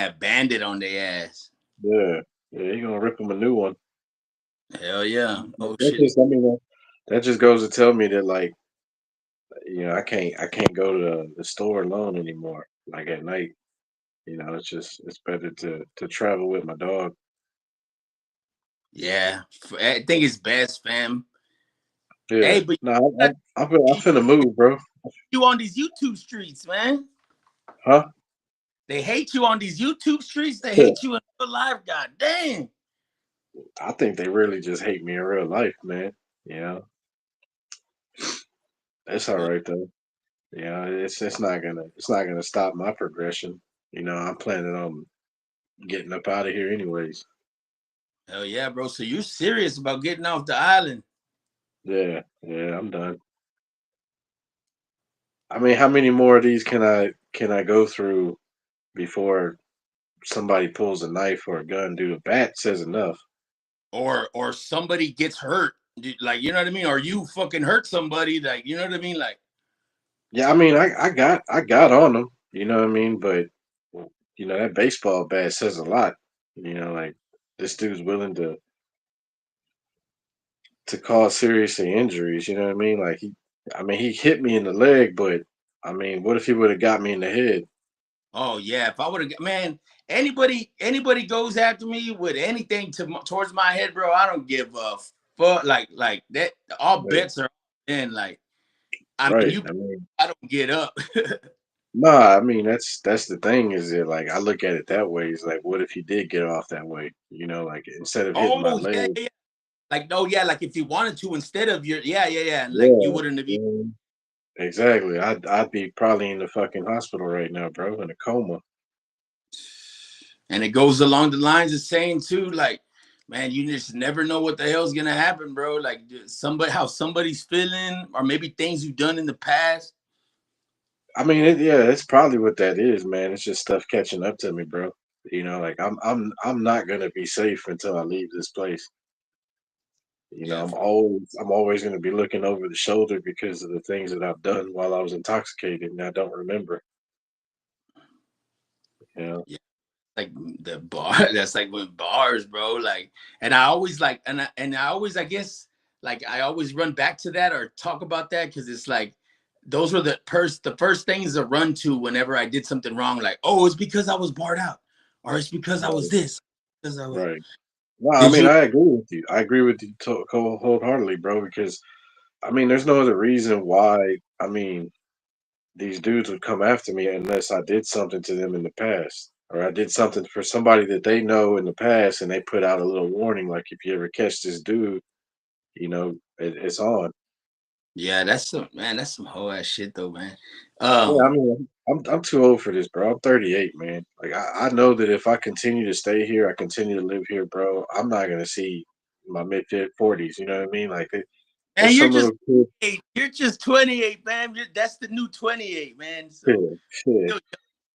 have Bandit on their ass. Yeah, yeah, he gonna rip him a new one. Hell yeah. Oh That shit. just, I mean, that just goes to tell me that like, I can't go to the store alone anymore. Like at night, it's better to travel with my dog. Yeah. I think it's best, fam. Yeah, Hey, but no, I'm finna move, bro. you on these YouTube streets, man. Huh? They hate you on these YouTube streets. They hate you in real life. God damn. I think they really just hate me in real life, man. You know, it's all right though. It's not gonna stop my progression. I'm planning on getting up out of here anyways. Hell yeah, bro. So you're serious about getting off the island? Yeah, yeah, I'm done. I mean, how many more of these can I go through before somebody pulls a knife or a gun? Dude, a bat says enough. Or somebody gets hurt? Like, you know what I mean? Or you fucking hurt somebody? Like, you know what I mean? Like, Yeah, I mean, I got on them. You know what I mean? But that baseball bat says a lot. Like this dude's willing to cause serious injuries. You know what I mean? Like he hit me in the leg, but I mean, what if he would have got me in the head? oh yeah, if I would have, man, anybody goes after me with anything towards my head, bro, I don't give a fuck. Like that, all Right, bets are in. Like, I mean, right. you, I mean, I don't get up. nah. I mean, that's the thing is that like I look at it that way. It's like, what if he did get off that way? Like instead of hitting my Oh yeah, leg, yeah. Like, no, yeah, like if you wanted to instead of your, yeah, and like you yeah, wouldn't have even. exactly. I'd be probably in the fucking hospital right now, bro, in a coma. And it goes along the lines of saying too, like, man, you just never know what the hell's gonna happen, bro. Like how somebody's feeling, or maybe things you've done in the past. I mean, yeah, it's probably what that is, man. It's just stuff catching up to me, bro. Like I'm not gonna be safe until I leave this place. Yeah, I'm always gonna be looking over the shoulder because of the things that I've done while I was intoxicated and I don't remember. You know, yeah. Like the bar, that's like with bars, bro. Like, and I always like, and I always, I guess, like I always run back to that or talk about that because it's like those were the first things to run to whenever I did something wrong. Like, oh, it's because I was barred out, or it's because I was right, this. Because I was. right. No, I Did mean you? I agree with you. I agree with you wholeheartedly, bro. Because I mean, there's no other reason why. I mean, these dudes would come after me unless I did something to them in the past, or I did something for somebody that they know in the past, and they put out a little warning, like if you ever catch this dude, it's on. Yeah, that's some man. That's some whole ass shit though, man. Yeah, I Um, mean, I'm too old for this, bro. I'm 38, man. Like I know that if I continue to stay here, I continue to live here, bro. I'm not gonna see my mid 40s. You know what I mean? Like and there's you're some just little kid. 8. You're just 28, man. That's the new 28, man. So Shit, shit. still,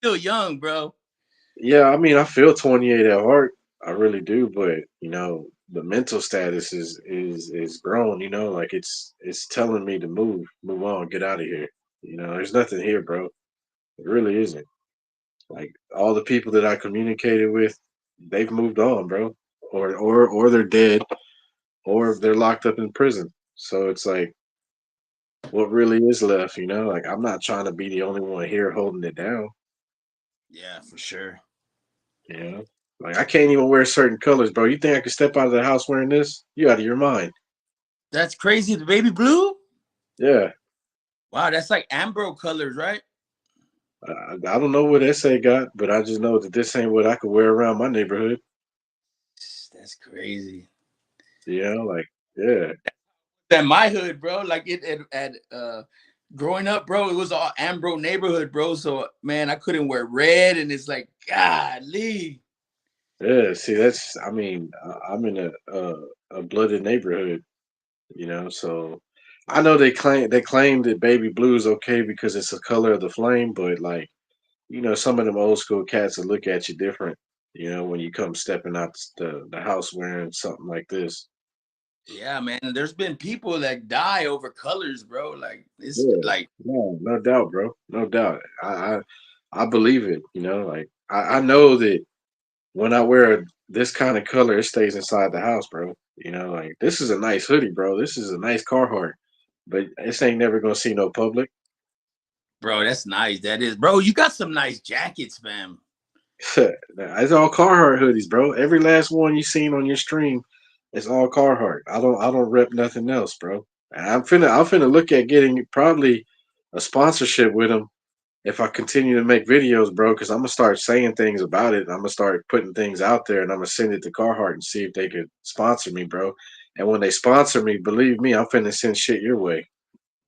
still young, bro. Yeah, I mean, I feel 28 at heart. I really do, but the mental status is grown. Like it's telling me to move on, get out of here. There's nothing here, bro. It really isn't. Like all the people that I communicated with, they've moved on, bro, or they're dead, or they're locked up in prison. So it's like, what really is left? Like I'm not trying to be the only one here holding it down. Yeah, for sure. You know, like I can't even wear certain colors, bro. You think I could step out of the house wearing this? You out of your mind? That's crazy. The baby blue. Yeah. Wow, that's like Ambro colors, right? I don't know what SA got, but I just know that this ain't what I could wear around my neighborhood. That's crazy. Like yeah, At my hood, bro. Like it at growing up, bro, it was all Ambro neighborhood, bro. So man, I couldn't wear red, and it's like, golly. yeah. See, that's I mean, I'm in a blooded neighborhood, so I know they claim that baby blue is okay because it's the color of the flame, but like some of them old school cats will look at you different, when you come stepping out the house wearing something like this. Yeah, man. There's been people that die over colors, bro. Like it's Yeah, like no doubt, bro, no doubt. I believe it. Like I know that when I wear this kind of color, it stays inside the house, bro. You know, like this is a nice hoodie, bro. This is a nice Carhartt, but this ain't never gonna see no public. Bro, that's nice. That is, bro. You got some nice jackets, man. It's all Carhartt hoodies, bro. Every last one you seen on your stream, it's all Carhartt. I don't rep nothing else, bro. And I'm finna look at getting probably a sponsorship with them if I continue to make videos, bro. Because I'm gonna start saying things about it. I'm gonna start putting things out there, and I'm gonna send it to Carhartt and see if they could sponsor me, bro. And when they sponsor me, believe me, I'm finna send shit your way.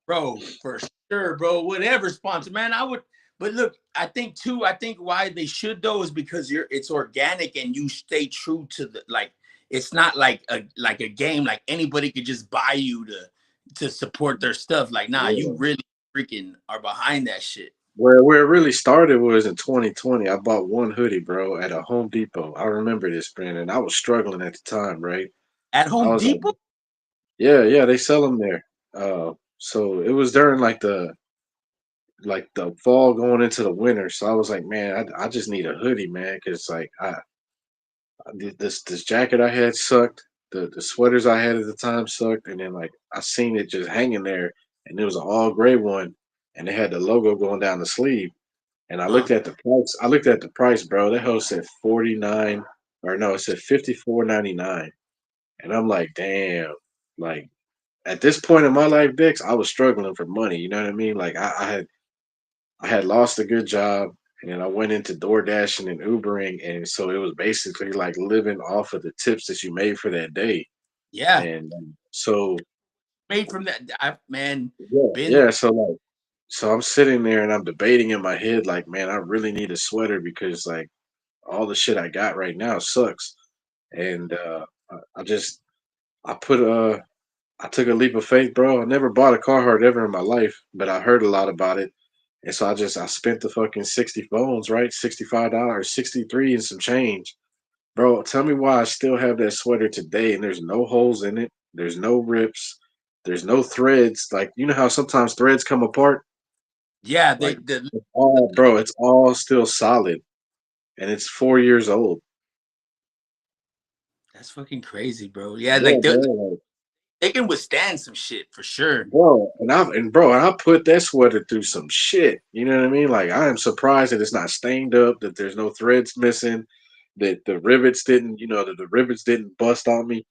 Bro, for sure, bro. Whatever sponsor, man. I would, but look, I think too. I think why they should though is because it's organic and you stay true to the like. It's not like a game. Like anybody could just buy you to support their stuff. Like, nah, you Yeah. really freaking are behind that shit. Where it really started was in 2020. I bought one hoodie, bro, at a Home Depot. I remember this, Brandon. I was struggling at the time, right? At I Home was like, Depot. yeah, yeah, they sell them there. So it was during like the fall going into the winter. So I was like, man, I just need a hoodie, man, because like this jacket I had sucked. The sweaters I had at the time sucked, and then like I seen it just hanging there, and it was an all gray one, and it had the logo going down the sleeve. And I Uh, looked at the price. I looked at the price, bro. That house said 49, or no, it said 54.99. And I'm like, damn. Like at this point in my life, Dix, I was struggling for money. You know what I mean? Like I had lost a good job, and then I went into door dashing and Ubering, and so it was basically like living off of the tips that you made for that day. yeah, And so made from that. Man, yeah, been yeah. So I'm sitting there and I'm debating in my head, like, man, I really need a sweater because like all the shit I got right now sucks. And I just I put I took a leap of faith, bro. I never bought a Carhartt ever in my life, but I heard a lot about it. And so I spent the fucking 60 phones, right? $65, 63 and some change. Bro, tell me why I still have that sweater today and there's no holes in it. There's no rips. There's no threads. Like you know how sometimes threads come apart? yeah. Like it's all bro, it's all still solid. And it's 4 years old. That's fucking crazy, bro. Yeah, Yeah, like bro. they can withstand some shit for sure. I put that sweater through some shit. You know what I mean? Like I am surprised that it's not stained up, that there's no threads missing, that the rivets didn't bust on me.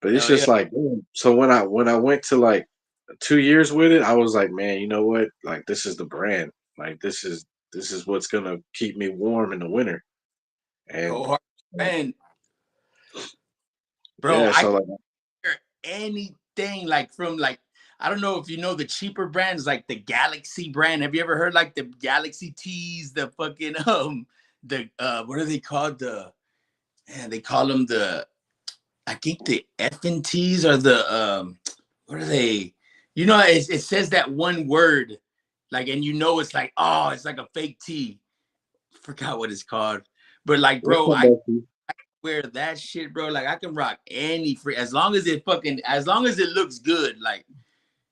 But it's Hell yeah. just like, man. So when I went to like 2 years with it, I was like, man, you know what? Like this is the brand. Like this is what's gonna keep me warm in the winter. Go And hard, man, bro. yeah, I so can like wear anything like from like I don't know if you know the cheaper brands like the Galaxy brand. Have you ever heard like the Galaxy tees? The fucking the what are they called? They call them the I think the effing tees or the what are they? You know, it says that one word like, and you know it's like oh, it's like a fake tee. Forgot what it's called, but like, we'll bro, come I back to you. wear that shit, bro. Like I can rock any free as long as it looks good. Like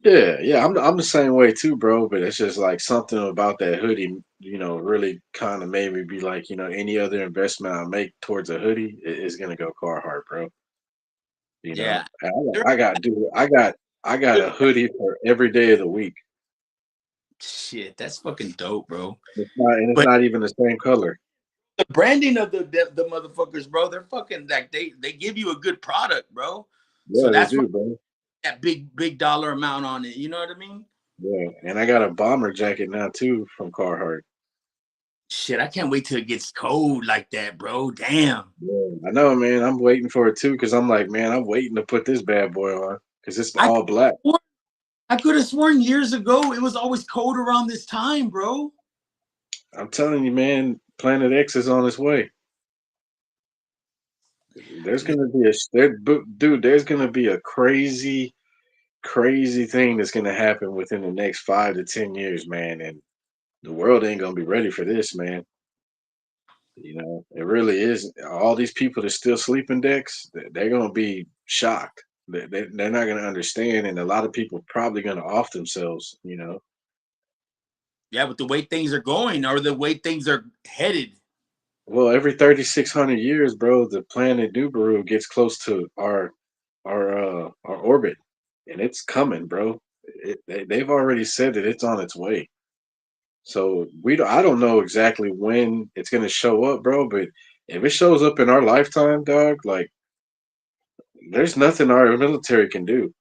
Yeah, yeah, I'm the same way too, bro. But it's just like something about that hoodie, really kind of made me be like, any other investment I make towards a hoodie is gonna go Carhartt, bro. yeah, And they're I got a hoodie for every day of the week. shit. That's fucking dope, bro. It's But not even the same color. the branding of the motherfuckers, bro, they're fucking like they give you a good product, bro. So Yeah, they that's why do, bro. that big dollar amount on it. You know what I mean? Yeah, and I got a bomber jacket now too from Carhartt. Shit, I can't wait till it gets cold like that, bro. Damn. Yeah, I know, man. I'm waiting for it too because I'm like, man, I'm waiting to put this bad boy on because it's I all black. I could have sworn years ago it was always cold around this time, bro. I'm telling you, man, Planet X is on its way. There's gonna be dude. There's gonna be a crazy, crazy thing that's gonna happen within the next 5 to 10 years, man. And the world ain't gonna be ready for this, man. It really is. All these people that still sleeping decks, they're gonna be shocked. They're not gonna understand, and a lot of people probably gonna off themselves. Yeah, with the way things are going or the way things are headed. Well, every 3,600 years, bro, the planet Nibiru gets close to our orbit, and it's coming, bro. They've already said that it's on its way. So I don't know exactly when it's gonna show up, bro. But if it shows up in our lifetime, dog, like there's nothing our military can do.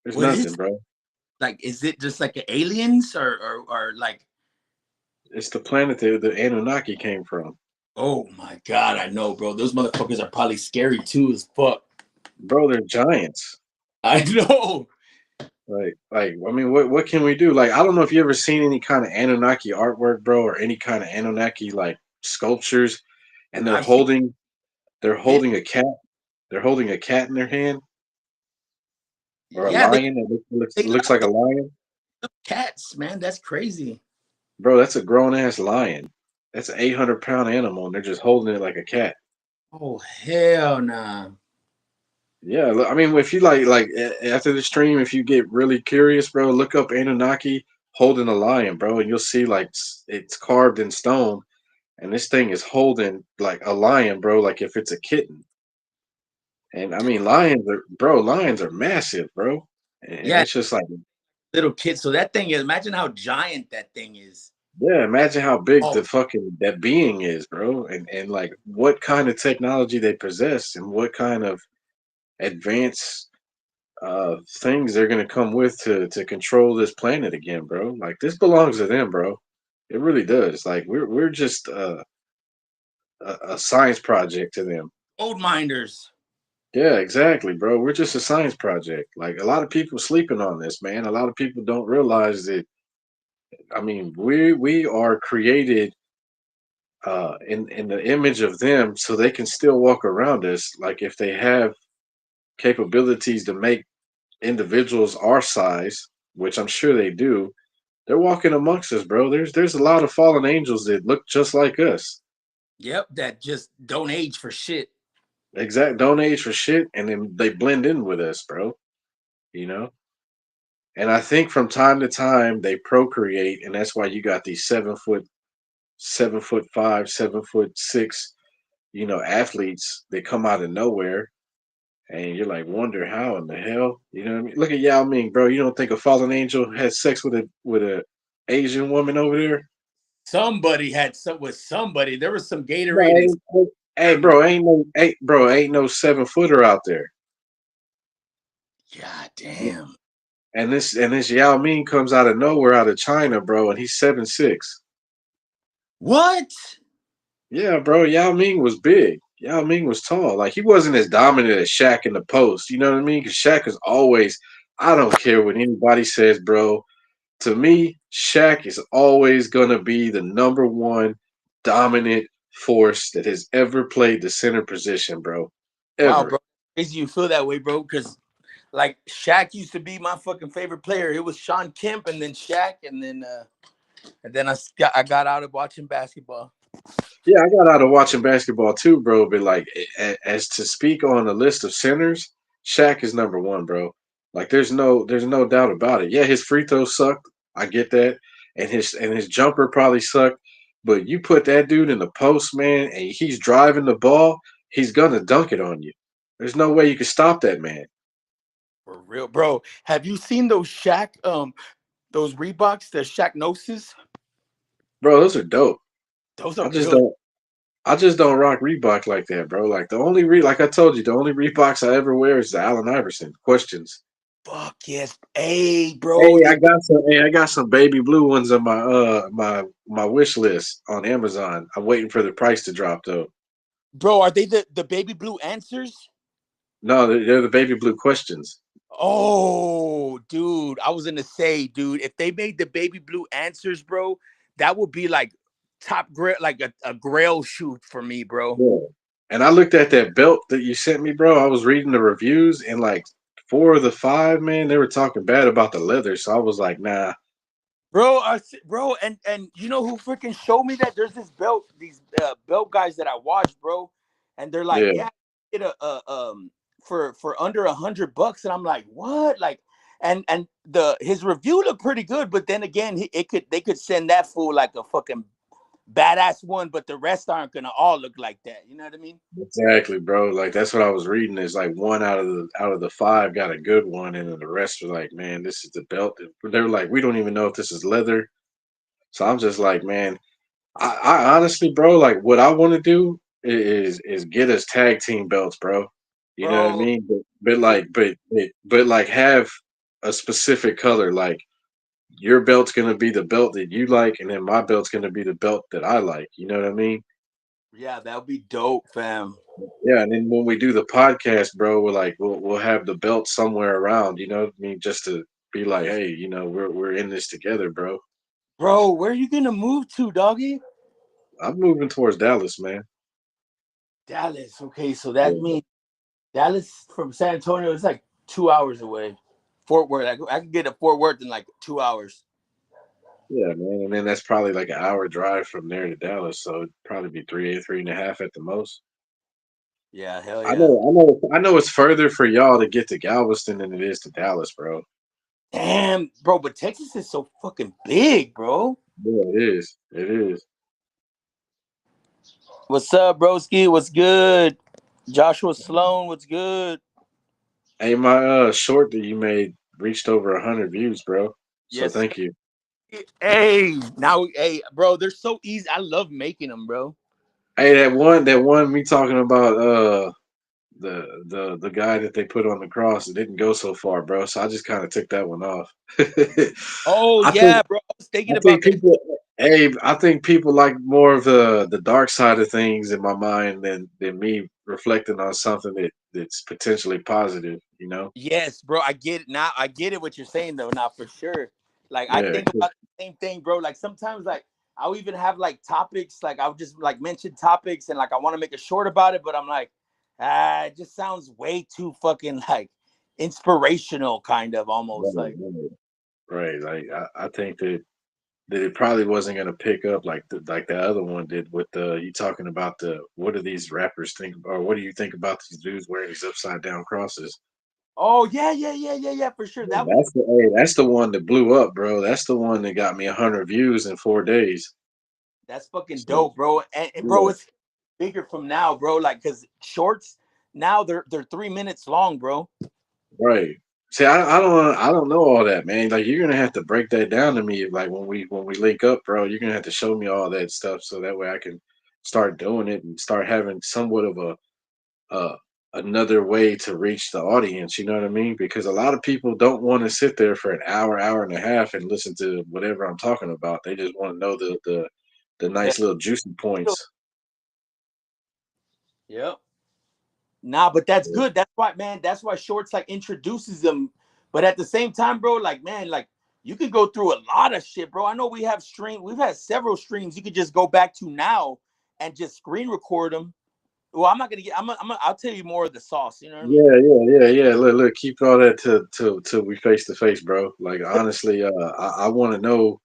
There's What nothing, is bro. like? Is it just like aliens or like? It's the planet that the Anunnaki came from, Oh my god, I know, bro. Those motherfuckers are probably scary too as fuck. bro. They're giants. I know. Like, I mean, what can we do? Like, I don't know if you ever seen any kind of Anunnaki artwork, bro, or any kind of Anunnaki like sculptures, and I've seen they're it. holding a cat. They're holding a cat in their hand, or a Yeah, lion that they looks love like a lion. cats, man. That's crazy. Bro, that's a grown ass lion. That's an 800-pound animal, and they're just holding it like a cat. Oh hell nah. Yeah, I mean, if you like after the stream, if you get really curious, bro, look up Anunnaki holding a lion, bro, and you'll see like it's carved in stone, and this thing is holding like a lion, bro, like if it's a kitten. And I mean, lions are massive, bro, and Yeah, it's just like, little kids. So that thing is. Imagine how giant that thing is. yeah, imagine how big Oh, the fucking that being is, bro, and like what kind of technology they possess, and what kind of advanced things they're gonna come with to control this planet again, bro. Like this belongs to them, bro. It really does. Like we're just a science project to them. gold minders. Yeah, exactly, bro. We're just a science project. Like a lot of people sleeping on this, man. A lot of people don't realize that. I mean, we are created in the image of them, so they can still walk around us. Like if they have capabilities to make individuals our size, which I'm sure they do, they're walking amongst us, bro. There's a lot of fallen angels that look just like us. Yep, that just don't age for shit. Exact, don't age for shit, and then they blend in with us, bro. You know. And I think from time to time they procreate, and that's why you got these 7 foot, 7 foot 5, 7 foot 6, athletes that come out of nowhere, and you're like, wonder how in the hell, you know what I mean? Look at Yao Ming, bro. You don't think a fallen angel had sex with a Asian woman over there? Somebody had some with somebody. There was some No, Gatorade and hey, bro, ain't no 7 footer out there. god damn. And this Yao Ming comes out of nowhere, out of China, bro, and he's 7'6". What? Yeah, bro, Yao Ming was big. Yao Ming was tall. Like he wasn't as dominant as Shaq in the post. You know what I mean? Because Shaq is always. I don't care what anybody says, bro. To me, Shaq is always gonna be the number one dominant force that has ever played the center position, bro. Wow, Ever. bro. Crazy you feel that way, bro. Because like Shaq used to be my fucking favorite player. It was Sean Kemp and then Shaq and then I got out of watching basketball. Yeah, I got out of watching basketball too, bro. But like, as to speak on a list of centers, Shaq is number one, bro. Like, there's no doubt about it. Yeah, his free throws sucked. I get that, and his jumper probably sucked. But you put that dude in the post, man, and he's driving the ball, he's gonna dunk it on you. There's no way you can stop that man, For real, bro. Have you seen those Reeboks, the Shaq Gnosis? bro. Those are dope. Those I are just real. don't. I just don't rock Reebok like that, bro. Like like I told you, the only Reeboks I ever wear is the Allen Iverson. Questions. Fuck yes. Hey, bro. Hey, I got some baby blue ones on my wish list on Amazon. I'm waiting for the price to drop though. Bro, are they the baby blue answers? No, they're the baby blue questions. Oh, dude. I was gonna say, dude, if they made the baby blue answers, bro, that would be like top grail, like a grail shoot for me, bro. Yeah. And I looked at that belt that you sent me, bro. I was reading the reviews, and like 4 of the 5, man, they were talking bad about the leather. So I was like, nah. Bro, bro, and you know who freaking showed me that? There's these belt guys that I watch, bro, and they're like, Yeah, yeah, get for under $100, and I'm like, what? Like, and his review looked pretty good, but then again, they could send that fool like a fucking badass one, but the rest aren't gonna all look like that. You know what I mean? Exactly, bro. Like that's what I was reading. Is like one out of the five got a good one, and then the rest were like, man, this is the belt. They're like, we don't even know if this is leather. So I'm just like, man, I honestly, bro, like what I want to do is get us tag team belts, bro. You know what I Bro, mean? But like, but like have a specific color. Like your belt's gonna be the belt that you like, and then my belt's gonna be the belt that I like. You know what I mean? yeah, that would be dope, fam. Yeah, and then when we do the podcast, bro, we'll have the belt somewhere around, you know what I mean, just to be like, hey, you know, we're in this together, bro. Bro, where are you gonna move to, doggy? I'm moving towards Dallas, man. Dallas. Okay, so that Yeah, means Dallas from San Antonio is like 2 hours away. Fort Worth. I could get to Fort Worth in like 2 hours. yeah, man. And then that's probably like an hour drive from there to Dallas, so it'd probably be three and a half at the most. Yeah, hell I yeah. know, I know, I know. It's further for y'all to get to Galveston than it is to Dallas, bro. Damn, bro, but Texas is so fucking big, bro. Yeah, it is. It is. What's up, broski? What's good? Joshua Sloan, what's good? Hey, my short that you made reached over 100 views, bro. So Yes. thank you. Hey, now, hey, bro, they're so easy. I love making them, bro. Hey, that one me talking about the guy that they put on the cross, it didn't go so far, bro. So I just kind of took that one off. Oh I think yeah, bro. I was I thinking about think that. people I think people like more of the dark side of things in my mind than me reflecting on something that's potentially positive, you know? Yes, bro. I get it now. I get it what you're saying though. Now for sure. Like I Yeah. think about the same thing, bro. Like sometimes, like I'll even have like topics. Like I'll just like mention topics, and like I want to make a short about it, but I'm like, it just sounds way too fucking like inspirational, kind of almost Right, like. right. Right. Like I think that it probably wasn't gonna pick up like the other one did with the you talking about the what do these rappers think or what do you think about these dudes wearing these upside down crosses? Oh yeah, yeah, yeah, yeah, yeah, for sure. Yeah, That one, that's the one that blew up, bro. That's the one that got me 100 views in 4 days. that's fucking So dope, bro. And bro, yeah, it's bigger from now, bro. Like, cause shorts now they're 3 minutes long, bro. right. See, I don't know all that, man. Like you're gonna have to break that down to me. Like when we link up, bro, you're gonna have to show me all that stuff so that way I can start doing it and start having somewhat of uh, another way to reach the audience. You know what I mean? Because a lot of people don't want to sit there for an hour, hour and a half, and listen to whatever I'm talking about. They just want to know the The, nice little juicy points. yep. Nah, but that's good. That's why, man. That's why shorts like introduces them. But at the same time, bro, like man, like you could go through a lot of shit, bro. I know we have stream. We've had several streams. You could just go back to now and just screen record them. Well, I'm not gonna get. I'll tell you more of the sauce. You know what I mean? Yeah. Look, keep all that till we face to face, bro. Like honestly, I want to know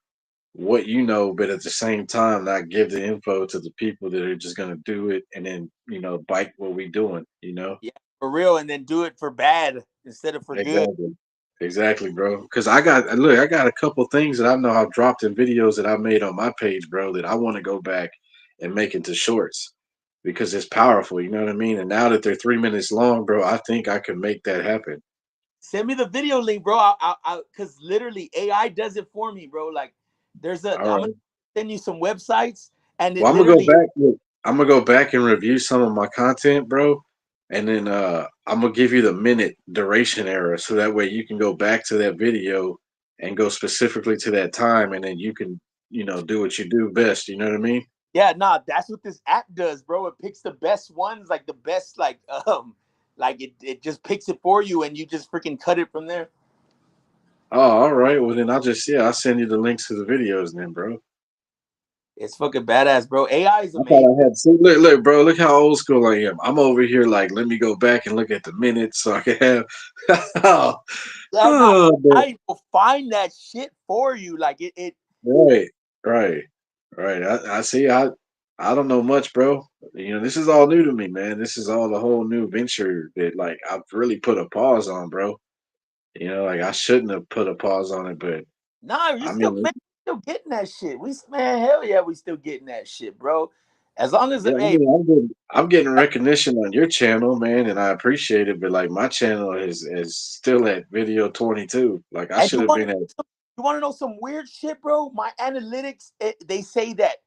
what you know, but at the same time, not give the info to the people that are just gonna do it and then bite what we doing. You know. Yeah, for real. And then do it for bad instead of for good. Exactly. Exactly, bro. Because I got a couple things that I know I've dropped in videos that I made on my page, bro, that I want to go back and make into shorts because it's powerful. You know what I mean? And now that they're 3 minutes long, bro, I think I can make that happen. Send me the video link, bro. Cause literally AI does it for me, bro. Like, All I'm gonna right. send you some websites, and it Well, I'm gonna go literally back. Look, I'm gonna go back and review some of my content, bro, and then I'm gonna give you the minute duration error, so that way you can go back to that video and go specifically to that time, and then you can do what you do best. You know what I mean? yeah, nah, that's what this app does, bro. It picks the best ones, like the best, like it just picks it for you, and you just freaking cut it from there. Oh, all right. Well, then I'll send you the links to the videos then, bro. It's fucking badass, bro. AI is I amazing. thought I had. See, look, bro. Look how old school I am. I'm over here like, let me go back and look at the minutes so I can have. oh, Yeah, nah, oh, I will find that shit for you. Like it. right, right, right. I see. I don't know much, bro. This is all new to me, man. This is all a whole new venture that like I've really put a pause on, bro. Like I shouldn't have put a pause on it, but Nah, you're I still mean, man. still getting that shit. Man, hell yeah, we still getting that shit, bro. As long as Yeah, I hey, mean, I'm getting recognition on your channel, man, and I appreciate it. But like, my channel is still at video 22. Like, I and should have been at. you want to know some weird shit, bro? My analytics, they say that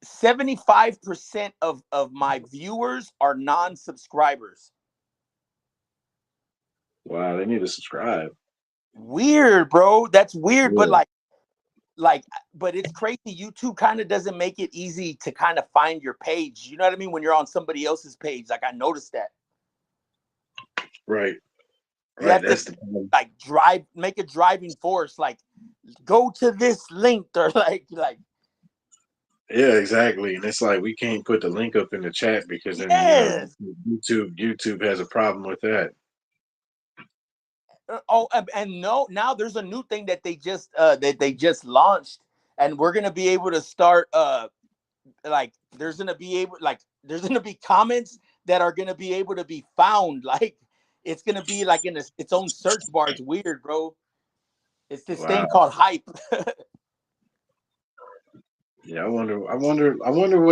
75% of my viewers are non-subscribers. Wow, they need to subscribe. Weird, bro. That's weird, but Yeah, like but it's crazy. YouTube kind of doesn't make it easy to kind of find your page. You know what I mean? When you're on somebody else's page, like I noticed that. right, You right. have to That's the problem. like make a driving force, like go to this link or Yeah, exactly. And it's like we can't put the link up in the chat because then yes. YouTube has a problem with that. Oh, and no, now there's a new thing that they just launched, and we're gonna be able to start like there's gonna be comments that are gonna be able to be found. Like it's gonna be like in its own search bar. It's weird, bro. It's this thing Wow. called hype. Yeah, I wonder what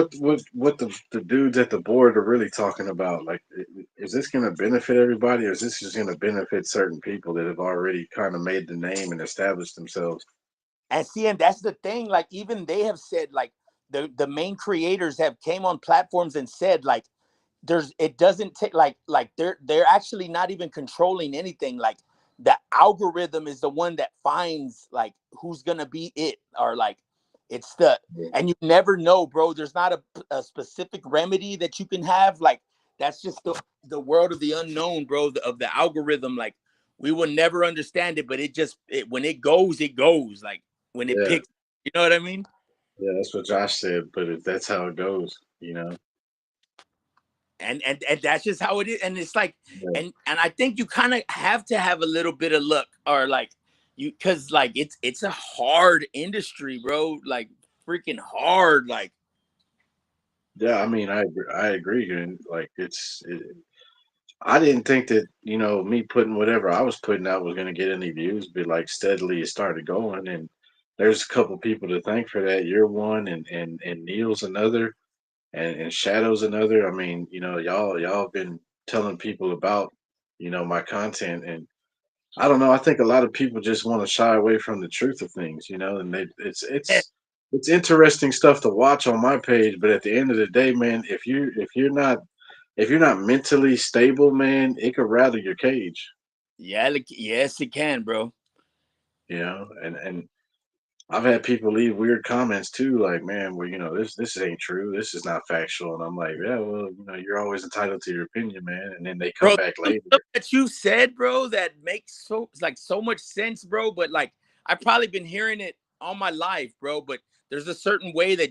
the dudes at the board are really talking about. Like, is this going to benefit everybody, or is this just going to benefit certain people that have already kind of made the name and established themselves? And see, and that's the thing. Like even they have said, like the main creators have came on platforms and said, like there's it doesn't take like they're actually not even controlling anything. Like the algorithm is the one that finds like who's gonna be it, or like it's the and you never know, bro. There's not a specific remedy that you can have. Like that's just the world of the unknown, bro. Of the algorithm. Like we will never understand it, but when it goes, it goes. Like when it Yeah, picks, you know what I mean? yeah, that's what Josh said. But if that's how it goes, you know. And that's just how it is. And it's like Yeah, and I think you kind of have to have a little bit of luck, or like you, because like it's a hard industry, bro. Like freaking hard. Like yeah. I mean, I agree, and like I didn't think that me putting whatever I was putting out was going to get any views, but like steadily it started going, and there's a couple people to thank for that. You're one, and Neil's another, and Shadow's another. I mean, y'all been telling people about my content, and I don't know. I think a lot of people just want to shy away from the truth of things, and it's interesting stuff to watch on my page, but at the end of the day, man, if you're not mentally stable, man, it could rattle your cage. yeah, like, yes, it can, bro. And I've had people leave weird comments too, like, man, well, this ain't true. This is not factual. And I'm like, yeah, well, you're always entitled to your opinion, man. And then they come Bro, back some later. stuff that you said, bro, that makes so much sense, bro. But like I've probably been hearing it all my life, bro. But there's a certain way that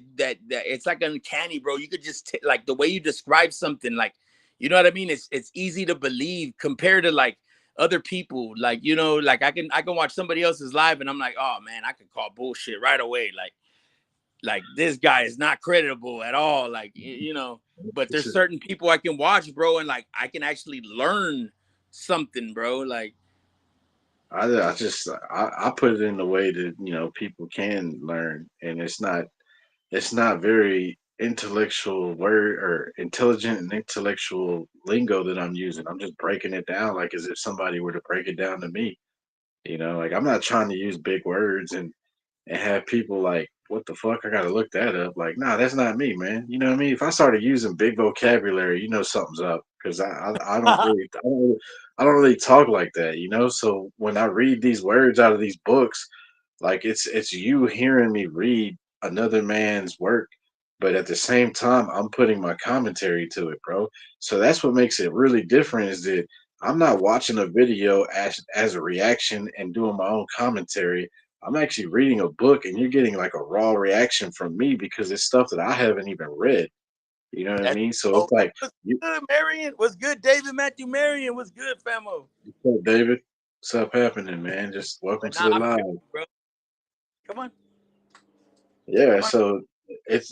it's like uncanny, bro. You could just like the way you describe something, like you know what I mean. It's easy to believe compared to like other people. Like like I can watch somebody else's live and I'm like, oh man, I could call bullshit right away. Like this guy is not credible at all. Like but This there's is, certain people I can watch, bro, and like I can actually learn something, bro. Like I put it in the way that people can learn, and it's not very intellectual word or intelligent and intellectual lingo that I'm using. I'm just breaking it down like as if somebody were to break it down to me. Like, I'm not trying to use big words and have people like, what the fuck? I gotta look that up. Like, nah, that's not me, man. You know what I mean? If I started using big vocabulary, something's up because I don't really talk like that. So when I read these words out of these books, like it's you hearing me read another man's work, but at the same time, I'm putting my commentary to it, bro. So that's what makes it really different is that I'm not watching a video as a reaction and doing my own commentary. I'm actually reading a book and you're getting like a raw reaction from me because it's stuff that I haven't even read. You know what I that's mean? So oh, it's like, what's you, good, Marion? What's good, David Matthew Marion? What's good, famo? what's up, David? What's up happening, man? Just welcome But to nah, the I feel live. you, bro. Come on, Yeah, come on. so it's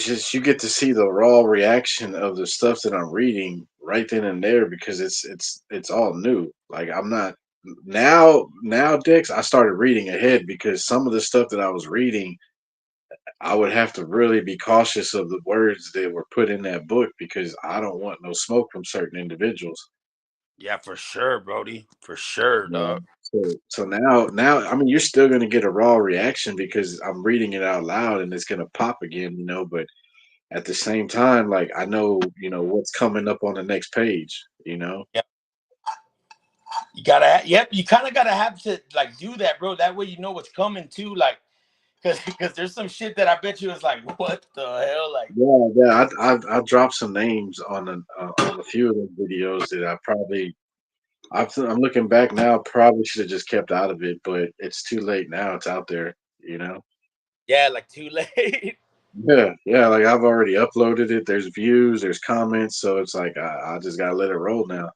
just you get to see the raw reaction of the stuff that I'm reading right then and there because it's all new. Like, I'm now, Dex, I started reading ahead because some of the stuff that I was reading, I would have to really be cautious of the words that were put in that book because I don't want no smoke from certain individuals. Yeah, for sure, Brody. For sure, Yeah. dog. So now, I mean, you're still gonna get a raw reaction because I'm reading it out loud and it's gonna pop again, But at the same time, like I know, what's coming up on the next page. Yeah, you gotta. Yep, you kind of gotta have to like do that, bro. That way you know what's coming too. Like, because there's some shit that I bet you is like, what the hell? Like, Yeah, yeah. I dropped some names on a few of those videos that I'm looking back now. Probably should have just kept out of it, but it's too late now. It's out there. yeah, like too late. Yeah, yeah. Like I've already uploaded it. There's views, there's comments, so it's like I just gotta let it roll now.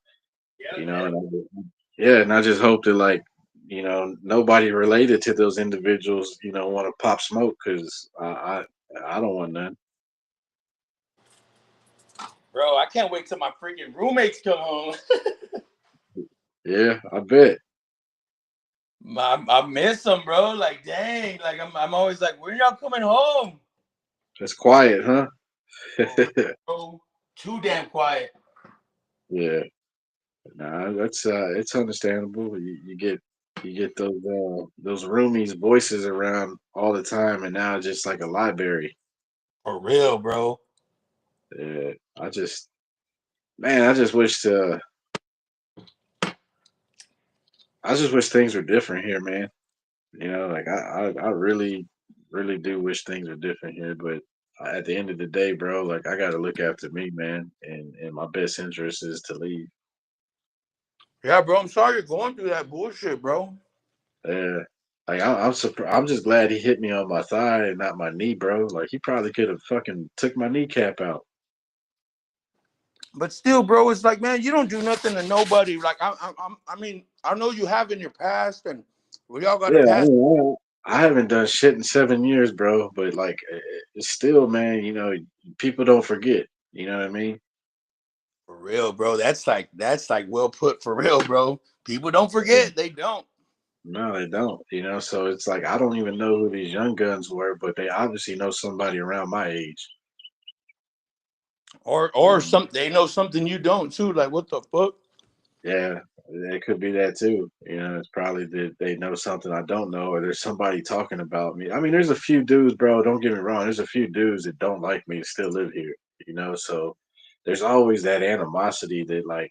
Yeah, You know, man. and yeah, and I just hope that like nobody related to those individuals want to pop smoke because I don't want none. Bro, I can't wait till my freaking roommates come home. Yeah, I bet. I miss them, bro. Like, dang. Like, I'm always like, when y'all coming home? It's quiet, huh? For real, bro. Too damn quiet. Yeah. Nah, that's it's understandable. You get those roomies voices around all the time, and now it's just like a library. For real, bro. Yeah, I just wish things were different here, man. Like I really, really do wish things were different here, but at the end of the day, bro, like I got to look after me, man, and my best interest is to leave. Yeah, bro. I'm sorry you're going through that bullshit, bro. Yeah. Like I'm surprised. I'm just glad he hit me on my thigh and not my knee, bro. Like he probably could have fucking took my kneecap out. But still, bro, it's like, man, you don't do nothing to nobody. Like, I mean, I know you have in your past, and we all got a Yeah, I, past. mean, I haven't done shit in 7 years, bro. But like, it's still, man. People don't forget. You know what I mean? For real, bro. That's like well put. For real, bro. People don't forget. They don't. No, they don't. So it's like I don't even know who these young guns were, but they obviously know somebody around my age. Or some they know something you don't too. Like, what the fuck? Yeah, it could be that too. It's probably that they know something I don't know, or there's somebody talking about me. I mean, there's a few dudes, bro. Don't get me wrong. There's a few dudes that don't like me to still live here. So there's always that animosity that like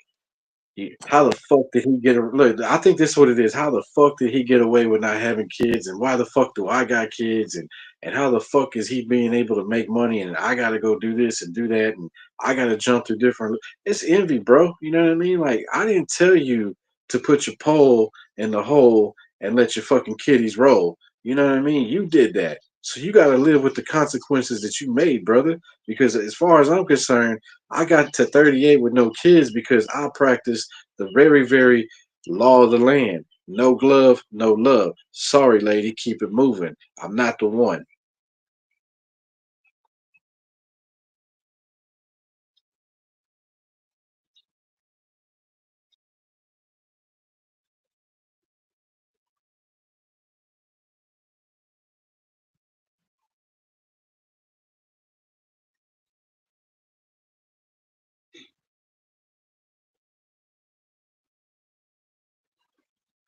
how the fuck did he get? Look, I think this is what it is. How the fuck did he get away with not having kids, and why the fuck do I got kids, and how the fuck is he being able to make money, and I got to go do this and do that, and I got to jump through different. It's envy, bro. You know what I mean? Like I didn't tell you to put your pole in the hole and let your fucking kiddies roll. You know what I mean? You did that. So you got to live with the consequences that you made, brother. Because as far as I'm concerned, I got to 38 with no kids because I practiced the very, very law of the land. No glove, no love. Sorry, lady, keep it moving. I'm not the one.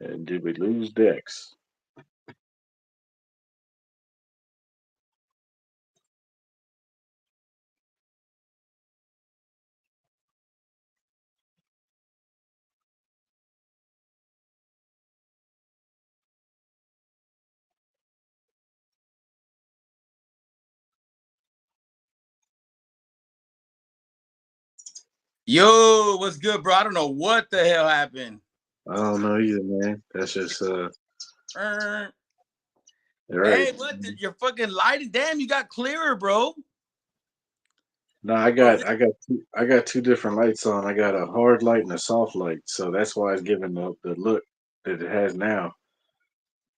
And did we lose Dex? Yo, what's good, bro? I don't know what the hell happened. I don't know either, man. That's just Uh, right. Hey, what? Your fucking lighting? Damn, you got clearer, bro. No, I For got real. I got two different lights on. I got a hard light and a soft light, so that's why it's giving the look that it has now.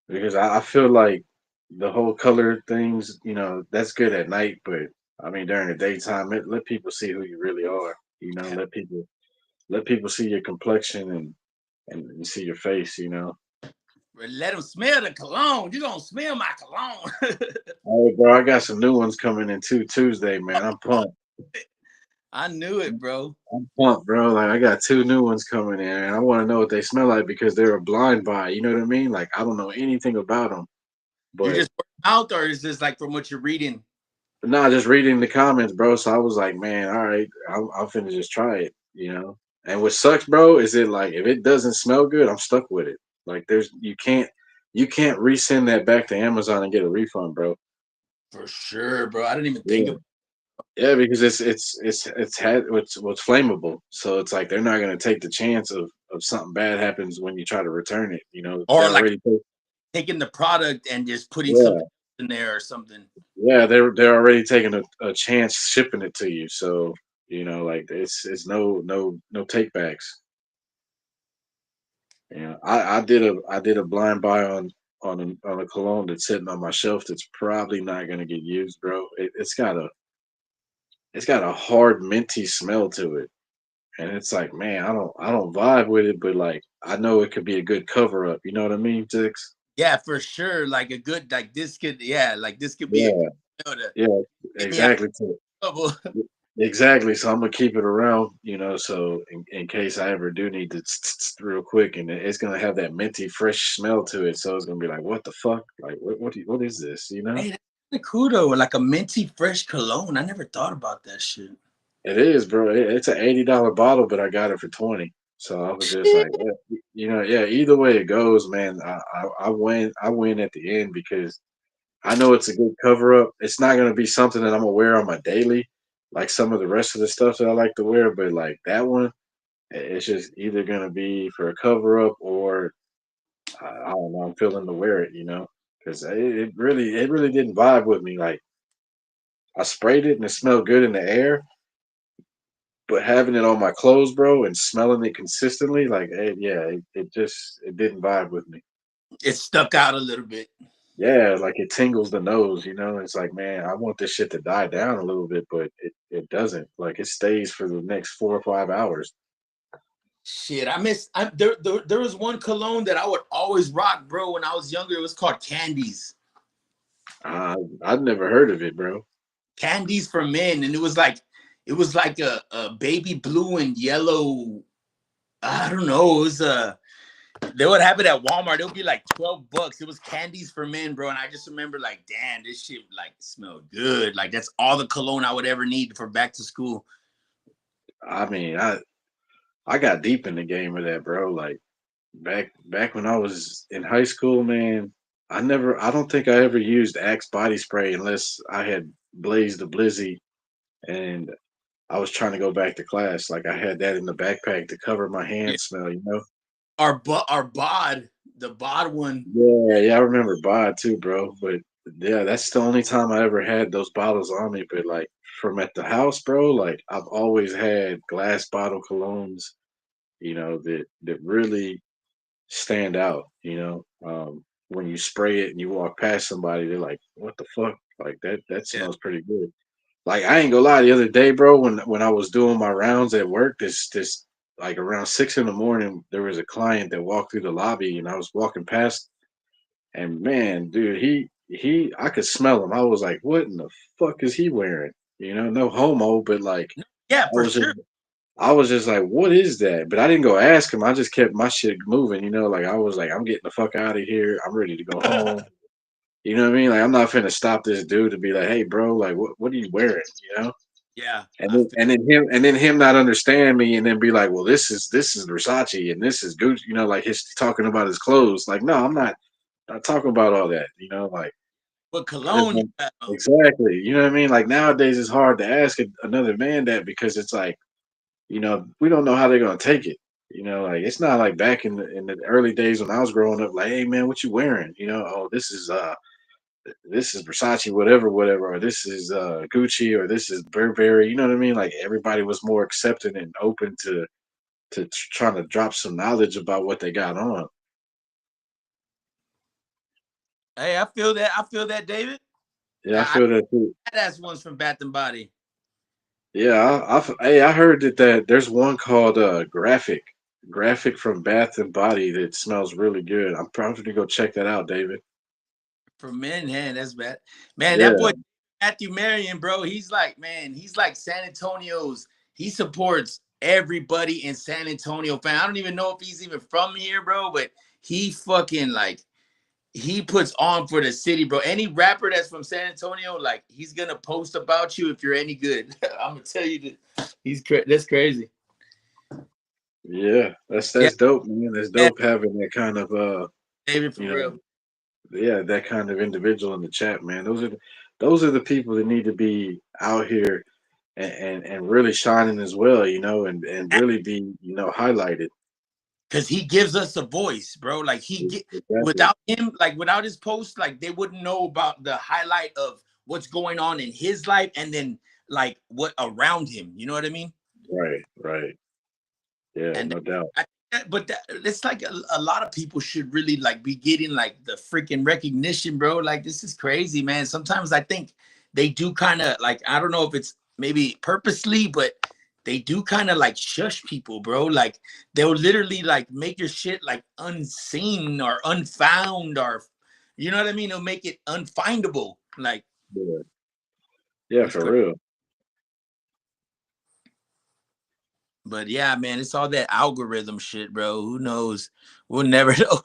Because I feel like the whole color things, that's good at night, but I mean during the daytime, let people see who you really are. Let people see your complexion and you see your face, you know. Let them smell the cologne. You gonna smell my cologne. Hey, bro, I got some new ones coming in too Tuesday, man. I'm pumped. I knew it, bro. I'm pumped, bro. Like I got two new ones coming in, and I want to know what they smell like because they're a blind buy. You know what I mean? Like I don't know anything about them, You're but just out, or is this like from what you're reading? nah, just reading the comments, bro. So I was like, man, all right, I'm finna just try it, you know. And what sucks, bro, is it like if it doesn't smell good, I'm stuck with it. Like there's you can't resend that back to Amazon and get a refund, bro. For sure, bro. I didn't even think Yeah. of. Yeah, because it's had what's flammable, so it's like they're not gonna take the chance of something bad happens when you try to return it. You know, Or they're like already taking the product and just putting yeah something in there or something. yeah they're already taking a chance shipping it to you. So you know, like it's no take backs. You know, I did a blind buy on a cologne that's sitting on my shelf that's probably not gonna get used, bro. It's got a hard minty smell to it. And it's like, man, I don't vibe with it, but like I know it could be a good cover up. You know what I mean, Tix? Yeah, for sure. Like a good, like this could, yeah, like this could be a Yeah, good to yeah, get me out exactly. of trouble. Exactly. So I'm gonna keep it around, you know, so in case I ever do need to real quick, and it's gonna have that minty, fresh smell to it. So it's gonna be like, what the fuck? Like, what is this? You know? Hey, that's kinda cool though. Like a minty fresh cologne. I never thought about that shit. It is, bro. It's an $80 bottle, but I got it for 20. So I was just like, Shit. yeah, you know, yeah. Either way it goes, man, I win. I win at the end because I know it's a good cover up. It's not gonna be something that I'm gonna wear on my daily, like some of the rest of the stuff that I like to wear. But like that one, it's just either gonna be for a cover up or I don't know. I'm feeling to wear it, you know, because it really didn't vibe with me. Like I sprayed it and it smelled good in the air, but having it on my clothes, bro, and smelling it consistently, like yeah, it just it didn't vibe with me. It stuck out a little bit. Yeah, like it tingles the nose, you know. It's like, man, I want this shit to die down a little bit, but it doesn't. Like it stays for the next 4 or 5 hours. Shit, I miss. There was one cologne that I would always rock, bro. When I was younger, it was called Candies. I've never heard of it, bro. Candies for Men, and it was like a baby blue and yellow. I don't know. It was a they would have it at Walmart. It would be like $12. It was Candies for Men, bro. And I just remember like, damn, this shit like smelled good. Like that's all the cologne I would ever need for back to school. I mean, I got deep in the game of that, bro. Like back when I was in high school, man. I don't think I ever used Axe body spray unless I had blazed the blizzy and I was trying to go back to class. Like I had that in the backpack to cover my Yeah. hand smell, you know? Our bod, the bod one. Yeah, yeah, I remember Bod too, bro. But yeah, that's the only time I ever had those bottles on me. But like from at the house, bro, like I've always had glass bottle colognes, you know, that really stand out, you know. When you spray it and you walk past somebody, they're like, "What the fuck?" Like that Yeah. smells pretty good. Like I ain't gonna lie, the other day, bro, when I was doing my rounds at work, this like around 6 in the morning, there was a client that walked through the lobby, and I was walking past, and man, dude, I could smell him. I was like, what in the fuck is he wearing? You know, no homo, but like Yeah, I for was just sure. I was just like, what is that? But I didn't go ask him. I just kept my shit moving, you know, like I was like, I'm getting the fuck out of here. I'm ready to go home. You know what I mean? Like I'm not finna stop this dude to be like, hey bro, like what are you wearing? You know? Yeah, And I then feel him not understand me and then be like, well, this is Versace and this is Gucci, you know, like he's talking about his clothes. Like, no, I'm not talking about all that, you know, like what I just cologne you want got on. exactly. You know what I mean? Like nowadays it's hard to ask another man that because it's like, you know, we don't know how they're gonna take it. You know, like it's not like back in the early days when I was growing up, like, hey man, what you wearing? You know, oh this is Versace, whatever, whatever, or this is Gucci, or this is Burberry. You know what I mean? Like everybody was more accepting and open to trying to drop some knowledge about what they got on. Hey, I feel that. I feel that, David. Yeah, I I feel that too. badass ones from Bath and Body. Yeah, hey, I heard that there's one called Graphic. graphic from Bath and Body that smells really good. I'm probably gonna go check that out, David. For men, man, that's bad. Man, that boy Yeah, Matthew Marion, bro, he's like, man, he's like San Antonio's. He supports everybody in San Antonio, fan. I don't even know if he's even from here, bro, but he fucking like he puts on for the city, bro. Any rapper that's from San Antonio, like he's gonna post about you if you're any good. I'm gonna tell you that that's crazy. yeah, Yeah, that's dope, man. That's yeah, dope having that kind of David, for you real. know, yeah, that kind of individual in the chat, man. Those are the people that need to be out here and really shining as well, and really be, highlighted. Because he gives us a voice, bro. Like he get Exactly. without him, like without his post, like they wouldn't know about the highlight of what's going on in his life and then like what around him. You know what I mean? Right, right. Yeah, And no doubt. but it's like a lot of people should really like be getting like the freaking recognition, bro. Like this is crazy, man. Sometimes I think they do kind of like I don't know if it's maybe purposely, but they do kind of like shush people, bro. Like they'll literally like make your shit like unseen or unfound or you know what I mean? They'll make it unfindable. Like Yeah, yeah, it's for crazy. real. But yeah, man, it's all that algorithm shit, bro. Who knows? We'll never know.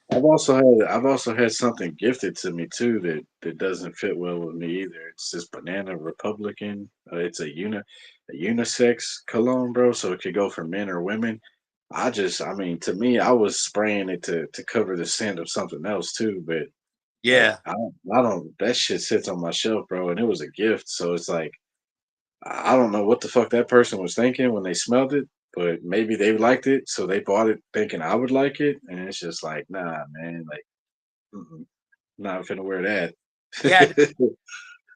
I've also had something gifted to me too that doesn't fit well with me either. It's this Banana Republican. It's a unisex cologne, bro. So it could go for men or women. I mean, to me, I was spraying it to cover the scent of something else too. But like, Yeah. I don't. That shit sits on my shelf, bro, and it was a gift. So it's like I don't know what the fuck that person was thinking when they smelled it, but maybe they liked it, so they bought it thinking I would like it, and it's just like, nah, man, like, mm-mm, not finna wear that. Yeah, the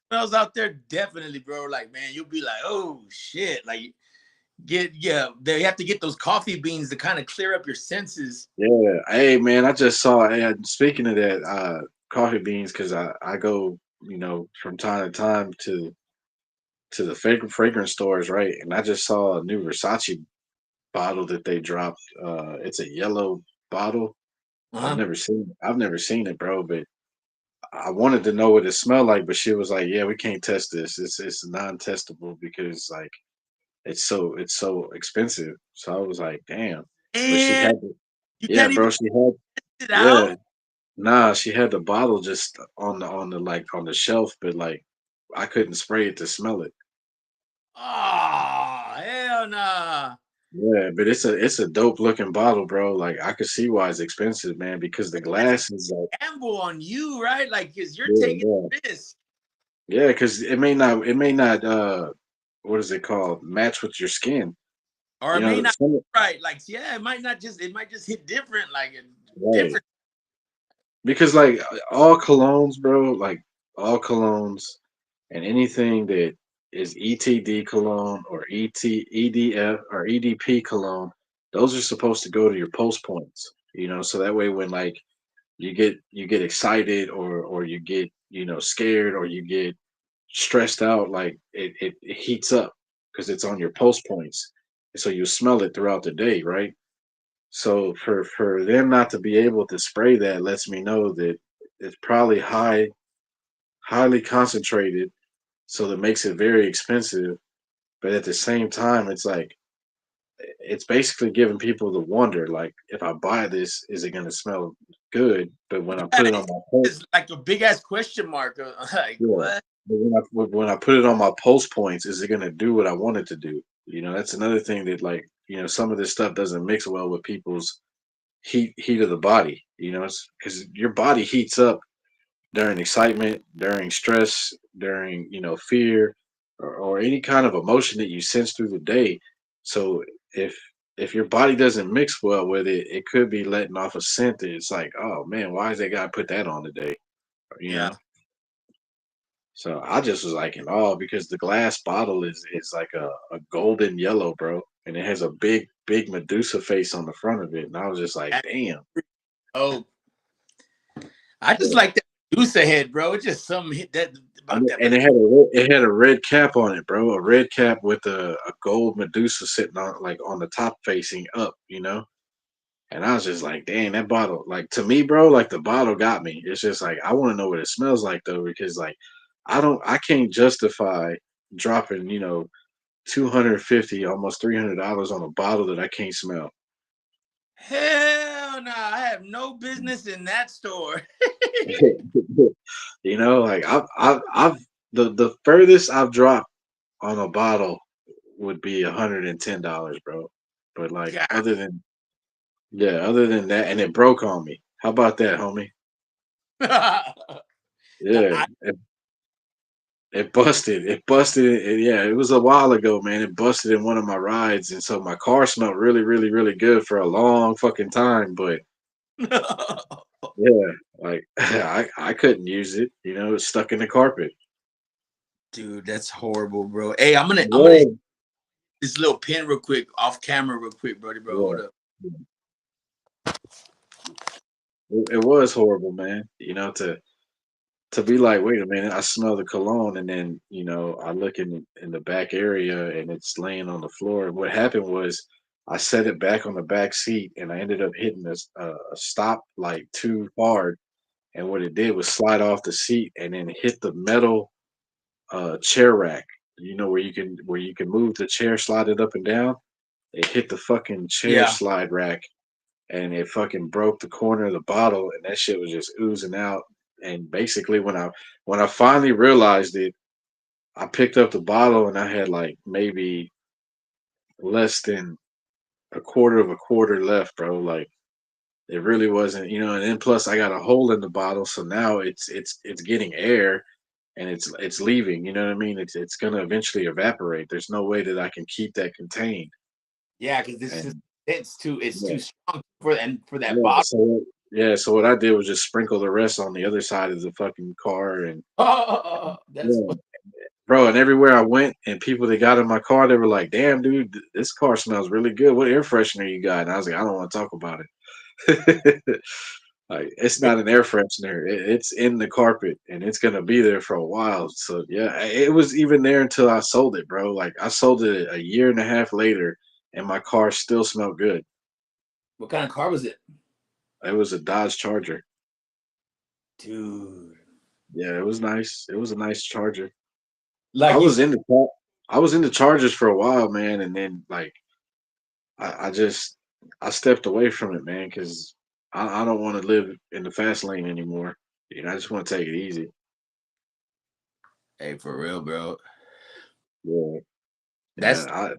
smells out there definitely, bro. Like, man, you'll be like, oh shit. Like yeah, they have to get those coffee beans to kind of clear up your senses. Yeah, hey, man, I just saw. Hey, speaking of that, coffee beans, because I go, from time to time to the fragrance stores, right? And I just saw a new Versace bottle that they dropped. It's a yellow bottle. Uh-huh. I've never seen it, bro, but I wanted to know what it smelled like, but she was like, "Yeah, we can't test this. It's non-testable because like it's so expensive." So I was like, "Damn." But she And had the you yeah, can't even bro. She had get it yeah. out. Nah, she had the bottle just on the shelf, but like I couldn't spray it to smell it. Oh, hell nah. Yeah, but it's a dope looking bottle, bro. Like I could see why it's expensive, man, because the That's a glass is like gamble on you, right? Like, cause you're yeah, taking yeah. risk. Yeah, because it may not what is it called? Match with your skin. Or You it may know, not right. Like, yeah, it might just hit different, like right. different. Because like all colognes, bro, like all colognes and anything that is ETD cologne or EDF or EDP cologne, those are supposed to go to your pulse points. So that way when like you get excited or you get, scared or you get stressed out, like it heats up because it's on your pulse points. So you smell it throughout the day, right? So for them not to be able to spray that lets me know that it's probably highly concentrated, so that makes it very expensive. But at the same time, it's like it's basically giving people the wonder, like if I buy this, is it going to smell good? But when I Yeah, put it on my pulse, it's like a big ass question mark. Like yeah. what? But when I put it on my pulse points, is it going to do what I want it to do? That's another thing that like some of this stuff doesn't mix well with people's heat of the body. It's because your body heats up during excitement, during stress, during fear, or any kind of emotion that you sense through the day. So if if your body doesn't mix well with it, it could be letting off a scent that it's like, oh man, why is that guy put that on today? You Yeah. know. So I just was like in awe because the glass bottle is like a golden yellow, bro, and it has a big Medusa face on the front of it, and I was just like, damn. Oh, I just Yeah. like that. Goose ahead, bro. It's just something hit that about that. And it had a red cap on it, bro. A red cap with a gold Medusa sitting on like on the top facing up, you know. And I was just like, dang, that bottle, like to me, bro, like the bottle got me. It's just like I want to know what it smells like though, because like I can't justify dropping, 250, almost $300 on a bottle that I can't smell. Hell no, I have no business in that store. Like I've the furthest I've dropped on a bottle would be $110, bro. But like God. other than that, and it broke on me. How about that, homie? The Yeah, it busted. It busted. Yeah, it was a while ago, man. It busted in one of my rides, and so my car smelled really, really, really good for a long fucking time. But yeah, like I couldn't use it. It's stuck in the carpet. Dude, that's horrible, bro. Hey, I'm gonna hit Yeah, this little pin real quick, off camera, real quick, brody, bro. yeah. Hold up. It was horrible, man. To be like, wait a minute, I smell the cologne, and then I look in the back area, and it's laying on the floor. And what happened was, I set it back on the back seat, and I ended up hitting a stop like too hard, and what it did was slide off the seat, and then hit the metal chair rack. Where you can move the chair, slide it up and down. It hit the fucking chair Yeah. slide rack, and it fucking broke the corner of the bottle, and that shit was just oozing out. And basically, when I finally realized it, I picked up the bottle, and I had like maybe less than a quarter of a quarter left, bro. Like it really wasn't. And then plus I got a hole in the bottle, so now it's getting air, and it's leaving. You know what I mean? It's gonna eventually evaporate. There's no way that I can keep that contained. Yeah, because this is And it's too yeah, strong for that yeah. bottle. So what I did was just sprinkle the rest on the other side of the fucking car, and Oh, that's yeah, bro. And everywhere I went, and people that got in my car, they were like, "Damn, dude, this car smells really good. What air freshener you got?" And I was like, "I don't want to talk about it." Like, it's not an air freshener. It's in the carpet, and it's gonna be there for a while. So yeah, it was even there until I sold it, bro. Like I sold it a year and a half later, and my car still smelled good. what kind of car was it, It was a Dodge Charger. dude? Yeah, it was nice. It was a nice Charger. I Like you was said, in the I was in the Chargers for a while, man, and then like I just I stepped away from it, man, because I don't want to live in the fast lane anymore. I just want to take it easy. hey, for real, bro. Yeah, yeah. That's I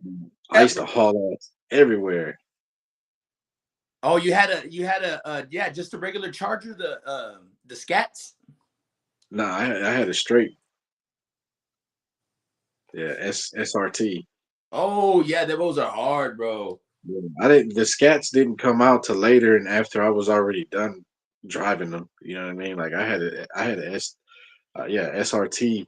that, used bro. to haul ass everywhere. Oh, you had a yeah, just a regular Charger, the Scats. Nah, I had a straight, yeah, SRT. Oh yeah, those are hard, bro. Yeah, I didn't. The Scats didn't come out till later, and after I was already done driving them. You know what I mean? Like I had a yeah, SRT,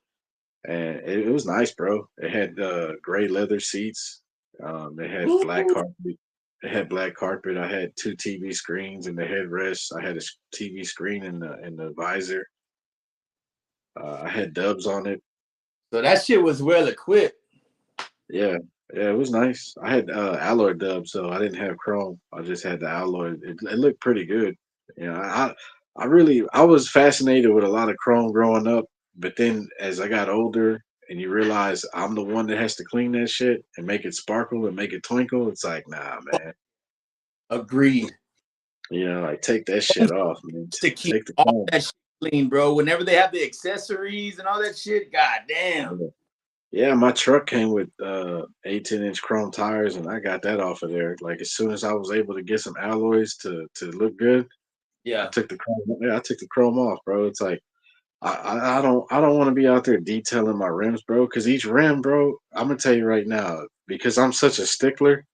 and it was nice, bro. It had gray leather seats. It had black Ooh. carpet. It had black carpet. I had two TV screens in the headrest. I had a TV screen in the visor. I had dubs on it. So that shit was well equipped. Yeah, yeah, it was nice. I had alloy dubs, so I didn't have chrome. I just had the alloy. It looked pretty good. I was fascinated with a lot of chrome growing up, but then as I got older and you realize I'm the one that has to clean that shit and make it sparkle and make it twinkle, it's like, nah, man. Agreed. Like take that shit off, man. To keep Take the all chrome. that shit clean, bro. Whenever they have the accessories and all that shit, god damn. Yeah, my truck came with 18-inch chrome tires, and I got that off of there. Like as soon as I was able to get some alloys to look good, I Yeah. took the chrome. Yeah, I took the chrome off, bro. It's like I don't want to be out there detailing my rims, bro. Because each rim, bro, I'm gonna tell you right now, because I'm such a stickler.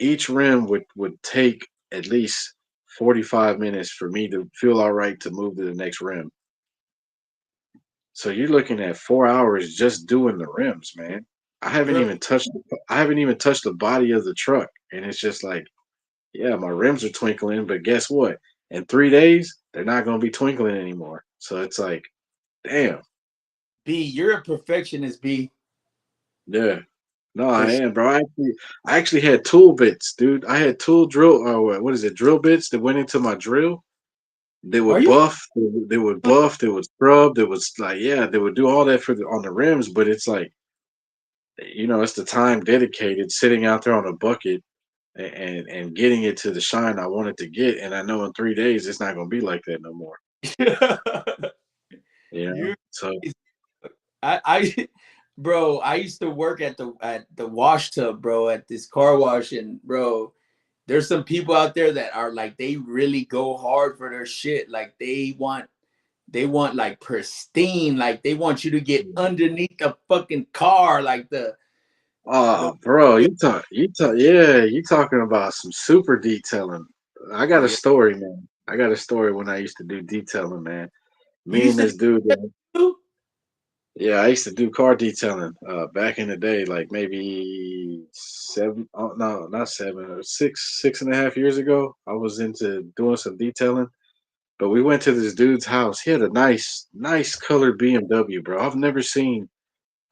Each rim would take at least 45 minutes for me to feel all right to move to the next rim. So you're looking at 4 hours just doing the rims, man. I haven't Bro, even touched I haven't even touched the body of the truck. And it's just like, yeah, my rims are twinkling, but guess what? In 3 days, they're not gonna be twinkling anymore. So it's like, damn. B, you're a perfectionist, B. Yeah. No, For I sure. am, bro. I actually had tool bits, dude. I had tool drill, what is it, drill bits that went into my drill. They Are would you? buff, they would buff, they would scrub, they would like, yeah, they would do all that for on the rims. But it's like, it's the time dedicated sitting out there on a bucket and getting it to the shine I wanted to get. And I know in 3 days it's not gonna be like that no more. you So I bro, I used to work at the wash tub, bro, at this car wash, and bro, there's some people out there that are like they really go hard for their shit. Like they want like pristine, like they want you to get underneath the fucking car, like the oh, bro, yeah, you talking about some super detailing. I got a yeah. story, man. I got a story when I used to do detailing, man. You Me used and to this dude, do yeah, I used to do car detailing back in the day, like maybe seven, oh, no, not seven, or 6.5 years ago. I was into doing some detailing, but we went to this dude's house. He had a nice colored BMW, bro. I've never seen,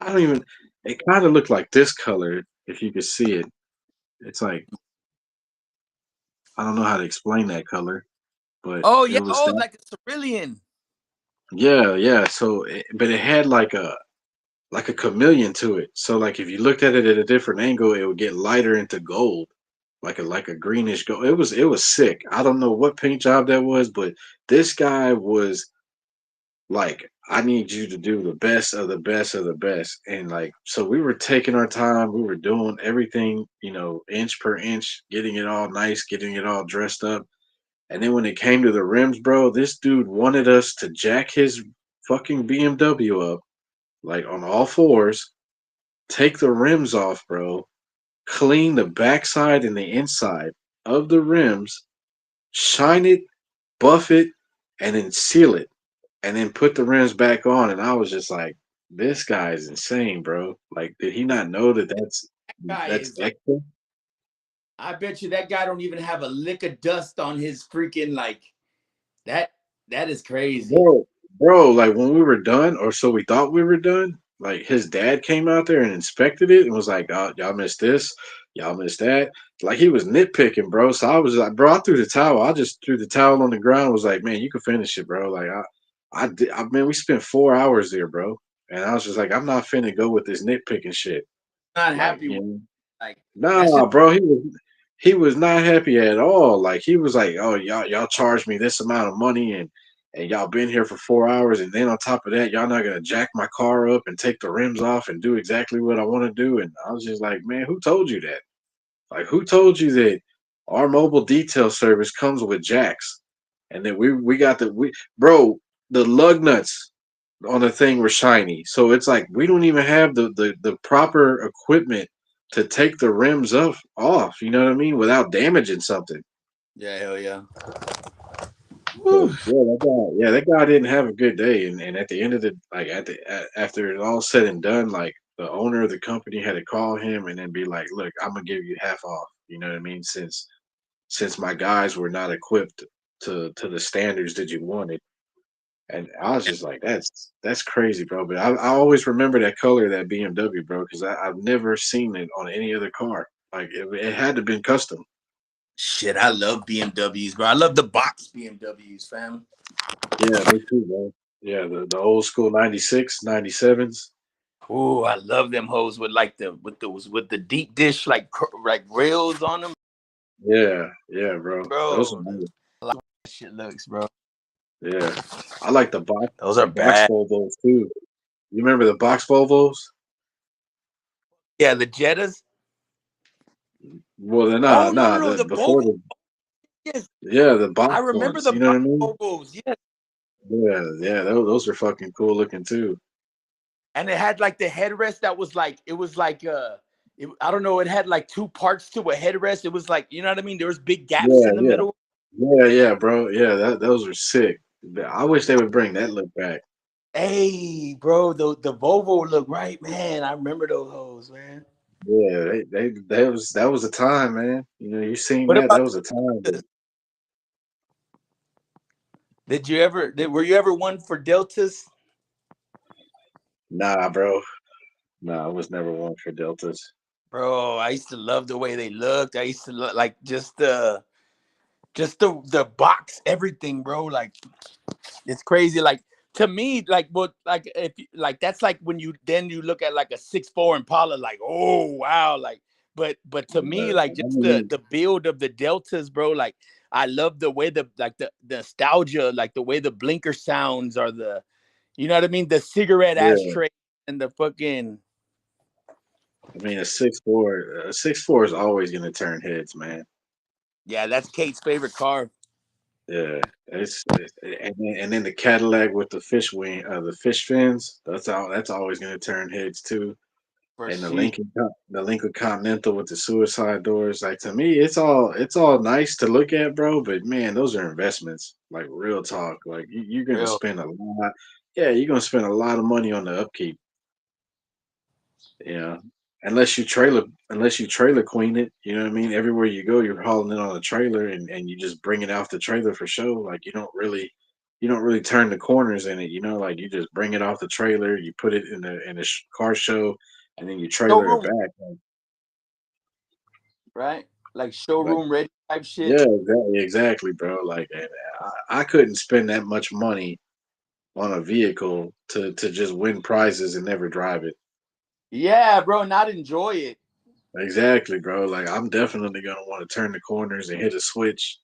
I don't even, it kind of looked like this color, if you could see it. It's like, I don't know how to explain that color, but Oh it yeah, was oh that. like a cerulean. Yeah, yeah. So, but it had like a chameleon to it. So, like if you looked at it at a different angle, it would get lighter into gold, like a greenish gold. It was sick. I don't know what paint job that was, but this guy was like, I need you to do the best of the best of the best. And like, so we were taking our time. We were doing everything, inch per inch, getting it all nice, getting it all dressed up. And then when it came to the rims, bro, this dude wanted us to jack his fucking BMW up, like on all fours, take the rims off, bro, clean the backside and the inside of the rims, shine it, buff it, and then seal it, and then put the rims back on. And I was just like, this guy is insane, bro. Like, did he Dude, not know that that guy that's is like, extra? I bet you that guy don't even have a lick of dust on his freaking like that. That is crazy. Bro, bro, like when we were done, or so we thought we were done, like his dad came out there and inspected it and was like, oh, y'all missed this, y'all missed that. Like he was nitpicking, bro. So I was like, bro, I threw the towel. I just threw the towel on the ground, was like, man, you can finish it, bro. Like I did, we spent 4 hours there, bro. And I was just like, I'm not finna go with this nitpicking shit. Not Like, happy with like that nah, shit. bro, he was not happy at all. Like he was like, "Oh, y'all charged me this amount of money, and y'all been here for 4 hours, and then on top of that, y'all not gonna jack my car up and take the rims off and do exactly what I want to do." And I was just like, "Man, who told you that? Like, who told you that our mobile detail service comes with jacks, and that we got bro, the lug nuts on the thing were shiny. So it's like we don't even have the proper equipment to take the rims off, you know what I mean, without damaging something. Yeah, hell yeah. So Whew. yeah, that guy didn't have a good day. And at the end of the like after it all said and done, like the owner of the company had to call him and then be like, look, I'm gonna give you half off. You know what I mean? Since my guys were not equipped to the standards that you wanted. And I was just like, that's crazy, bro. But I always remember that color of that BMW, bro, because I've never seen it on any other car. Like it had to been custom. Shit, I love BMWs, bro. I love the box BMWs, fam. Yeah, me too, bro. Yeah, the old school 96, 97s. Oh, I love them hoes with like the deep dish like rails on them, Yeah, yeah, bro. Those are bro. nice. I like that shit looks, bro. Yeah. I like Those the are box bad. Volvos too. You remember the box Volvos? Yeah, the Jettas. Well, Oh no, no, nah, no, the the before Volvo. the Yes, yeah, the I box remember ones. the You know what box I mean? Volvos. Yes, Yeah, yeah, those are fucking cool looking too. and it had like the headrest that was like it was like I don't know. It had like two parts to a headrest. It was like you know what I mean. There was big gaps Yeah, in the yeah. middle. Yeah, bro. Yeah, those are sick. I wish they would bring that look back. Hey, bro, the Volvo look right, man. I remember those hoes, man. Yeah, that was a time, man. You seen What that? That about was a time. the Were you ever one for Deltas? Nah, bro. Nah, I was never one for Deltas. Bro, I used to love the way they looked. I used to look like just the box, everything, bro. Like it's crazy. Like to me, like what, like if you, like that's like when you look at like a 6'4" Impala, like oh wow, like but to me, like I just mean, the build of the Deltas, bro. Like I love the way the nostalgia, like the way the blinker sounds, or the, you know what I mean, the cigarette yeah. ashtray and the fucking. I mean, a 6'4" is always gonna turn heads, man. Yeah, that's Kate's favorite car. Yeah, and then the Cadillac with the the fish fins. That's always gonna turn heads too. For And she. The Lincoln Continental with the suicide doors. Like to me, it's all nice to look at, bro. But man, those are investments. Like real talk. Like you're gonna Real. spend a lot. Yeah, you're gonna spend a lot of money on the upkeep. Yeah, unless you trailer queen it. You know what I mean. Everywhere you go, you're hauling it on a trailer, and you just bring it off the trailer for show. Like you don't really turn the corners in it. You know, like you just bring it off the trailer, you put it in the car show, and then you trailer it Showroom, back. right? Like Like showroom ready type shit. yeah, exactly, bro. Like and I couldn't spend that much money on a vehicle to just win prizes and never drive it. Yeah, bro, not enjoy it. Exactly, bro. Like I'm definitely gonna want to turn the corners and hit a switch.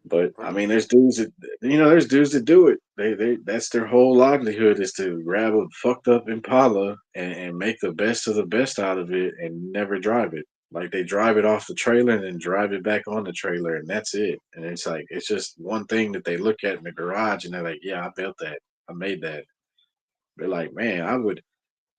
But For I mean, there's dudes that do it. They that's their whole livelihood is to grab a fucked up Impala and make the best of the best out of it and never drive it. Like they drive it off the trailer and then drive it back on the trailer and that's it. And it's like it's just one thing that they look at in the garage and they're like, yeah, I built that, I made that. They're like, man,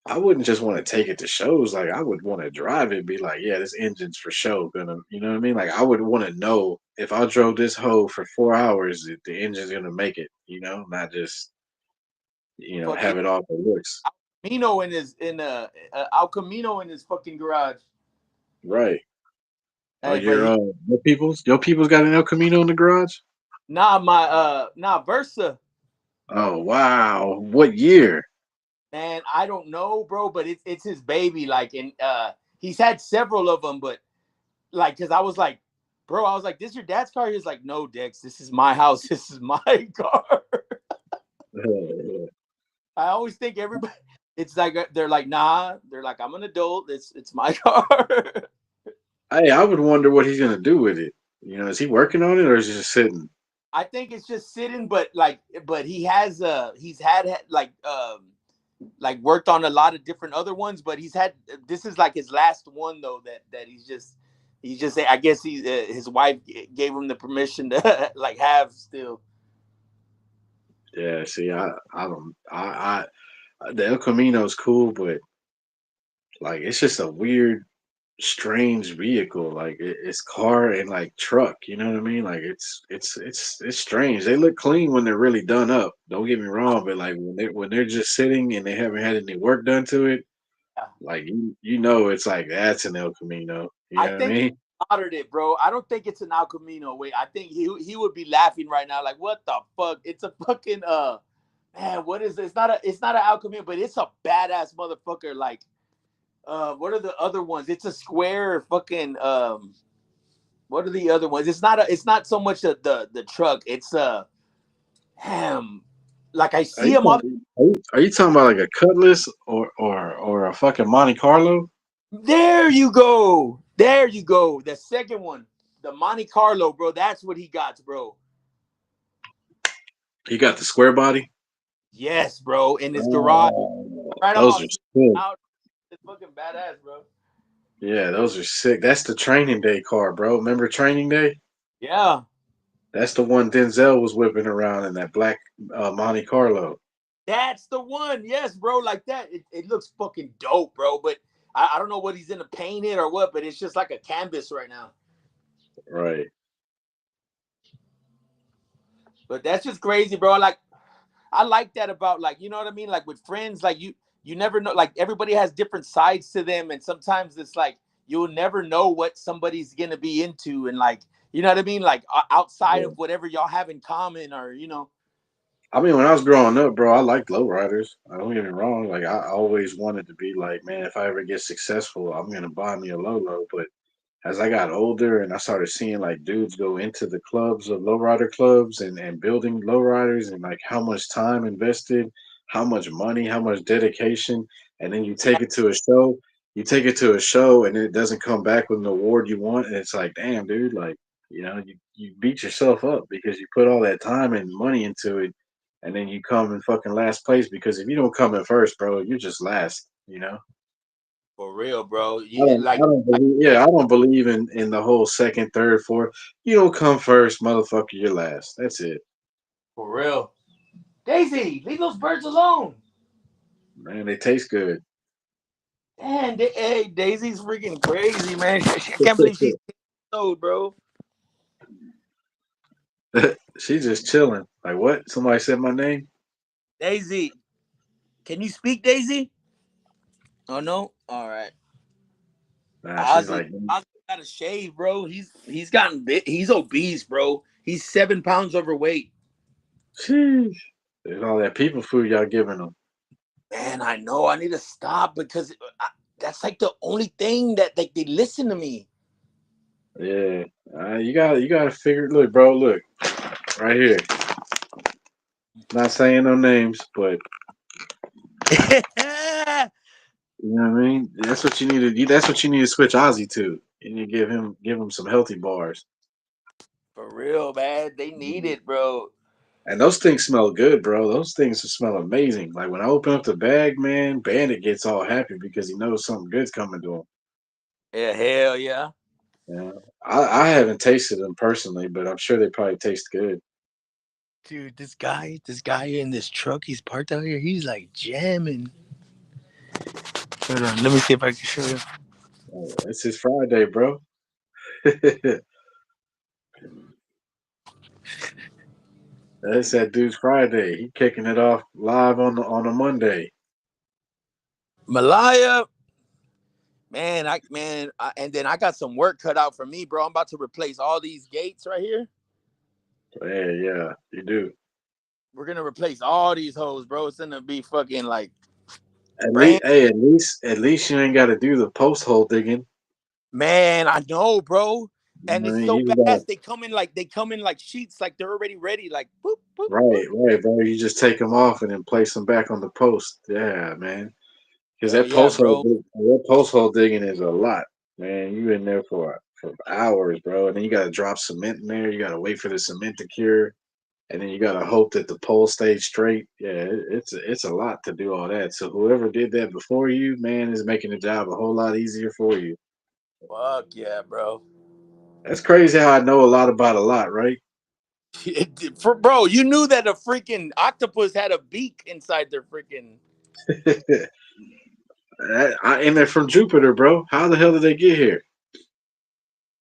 I wouldn't just want to take it to shows. Like I would want to drive it, be like, yeah, this engine's for show. Gonna, you know what I mean? Like I would want to know if I drove this hoe for 4 hours, that the engine's gonna make it. You know, not just fucking have it all for looks. Camino in his in Al Camino in his fucking garage. Right? Oh, Hey, but he your people's got an El Camino in the garage. Versa. Oh wow, what year? Man, I don't know, bro, but it's his baby. Like, and he's had several of them, but like, cause I was like, bro, I was like, this your dad's car? He was like, no, Dex, this is my house. This is my car. I always think everybody, it's like they're like, nah, they're like, I'm an adult. It's my car. Hey, I would wonder what he's gonna do with it. You know, is he working on it or is he just sitting? I think it's just sitting, but like, but he has he's had like worked on a lot of different other ones, but he's had, this is like his last one though, that he's just I guess he his wife gave him the permission to like have still. Yeah. See, I don't. The El Camino's cool, but like it's just a weird, strange vehicle. Like it's car and like truck. You know what I mean? Like it's strange. They look clean when they're really done up. Don't get me wrong, but like when they're just sitting and they haven't had any work done to it, Yeah. like you know it's like that's an El Camino. You I know what I think he mean? moderned it, bro. I don't think it's an Al Camino. Wait, I think he would be laughing right now, like, what the fuck? It's a fucking man, what is it? It's not an Al Camino, but it's a badass motherfucker. Like, what are the other ones? It's a square fucking what are the other ones? It's not so much the truck. It's damn, like I see him all. Are you talking about like a Cutlass or a fucking Monte Carlo? There you go. There you go. The second one, the Monte Carlo, bro. That's what he got, bro. You got the square body. Yes, bro. In his garage, Oh, right those off are sick. out. It's fucking badass, bro. Yeah, those are sick. That's the training day car, bro. Remember training day? Yeah, That's the one Denzel was whipping around in that black Monte Carlo. that's the one. Yes, bro. Like that. It looks fucking dope, bro. But I don't know what he's gonna paint it or what. But it's just like a canvas right now. Right. But that's just crazy, bro. Like I like that about, like, you know what I mean? Like with friends, like you never know, like everybody has different sides to them, and sometimes it's like you'll never know what somebody's gonna be into, and like You know what I mean? Like outside Yeah. of whatever y'all have in common, or I mean, when I was growing up, bro, I liked lowriders. I don't get me wrong. Like, I always wanted to be like, man, if I ever get successful, I'm gonna buy me a low low. But as I got older and I started seeing like dudes go into the clubs of lowrider clubs and building lowriders and like how much time invested, how much money, how much dedication, and then you yeah, take it to a show, you take it to a show and it doesn't come back with an award you want, and it's like, damn, dude, like, you beat yourself up because you put all that time and money into it, and then you come in fucking last place because if you don't come in first, bro, you're just last, you know? for real, bro. I don't believe. Yeah, I don't believe in the whole second, third, fourth. You don't come first, motherfucker. You're last. That's it, For real. Daisy, leave those birds alone. man. They taste good. Man, hey, Daisy's freaking crazy, man. I can't believe she's old, bro. She's just chilling. Like what? Somebody said my name. Daisy, can you speak, Daisy? Oh no. All right. Nah, she's Ozzy, like, Ozzy got a shave, bro. He's gotten bit. He's obese, bro. He's 7 pounds overweight. sheesh. There's all that people food y'all giving them. Man, I know. I need to stop because that's like the only thing that they listen to me. Yeah, you gotta figure. Look, bro. Look right here. Not saying no names, but you know what I mean. That's what you need to. That's what you need to switch Ozzy to. You need to give him some healthy bars. For real, man. They need it, bro. And those things smell good, bro. Those things smell amazing. Like when I open up the bag, man, Bandit gets all happy because he knows something good's coming to him. Yeah, hell yeah. Yeah. I haven't tasted them personally, but I'm sure they probably taste good. Dude, this guy in this truck, he's parked out here. He's like jamming. Hold on, let me see if I can show you. It's his Friday, bro. That's that dude's Friday. He kicking it off live on a Monday. Malaya, and then I got some work cut out for me, bro. I'm about to replace all these gates right here. Yeah, yeah, you do. We're gonna replace all these hoes, bro. It's gonna be fucking like At least, brand. hey, at least you ain't got to do the post hole digging. Man, I know, bro. You And know what I it's mean? so You just got fast. They come in like sheets, like they're already ready. Like boop, boop, boop. right, right, bro. You just take them off and then place them back on the post. Yeah, man. Because Hell yeah, bro. that post hole digging is a lot, man. You in there for hours, bro, and then you got to drop cement in there. You got to wait for the cement to cure, and then you got to hope that the pole stays straight. Yeah, it's a lot to do all that. So whoever did that before you, man, is making the job a whole lot easier for you. Fuck yeah, bro. That's crazy how I know a lot about a lot, right? Bro, you knew that a freaking octopus had a beak inside their freaking. And they're from Jupiter, bro. How the hell did they get here?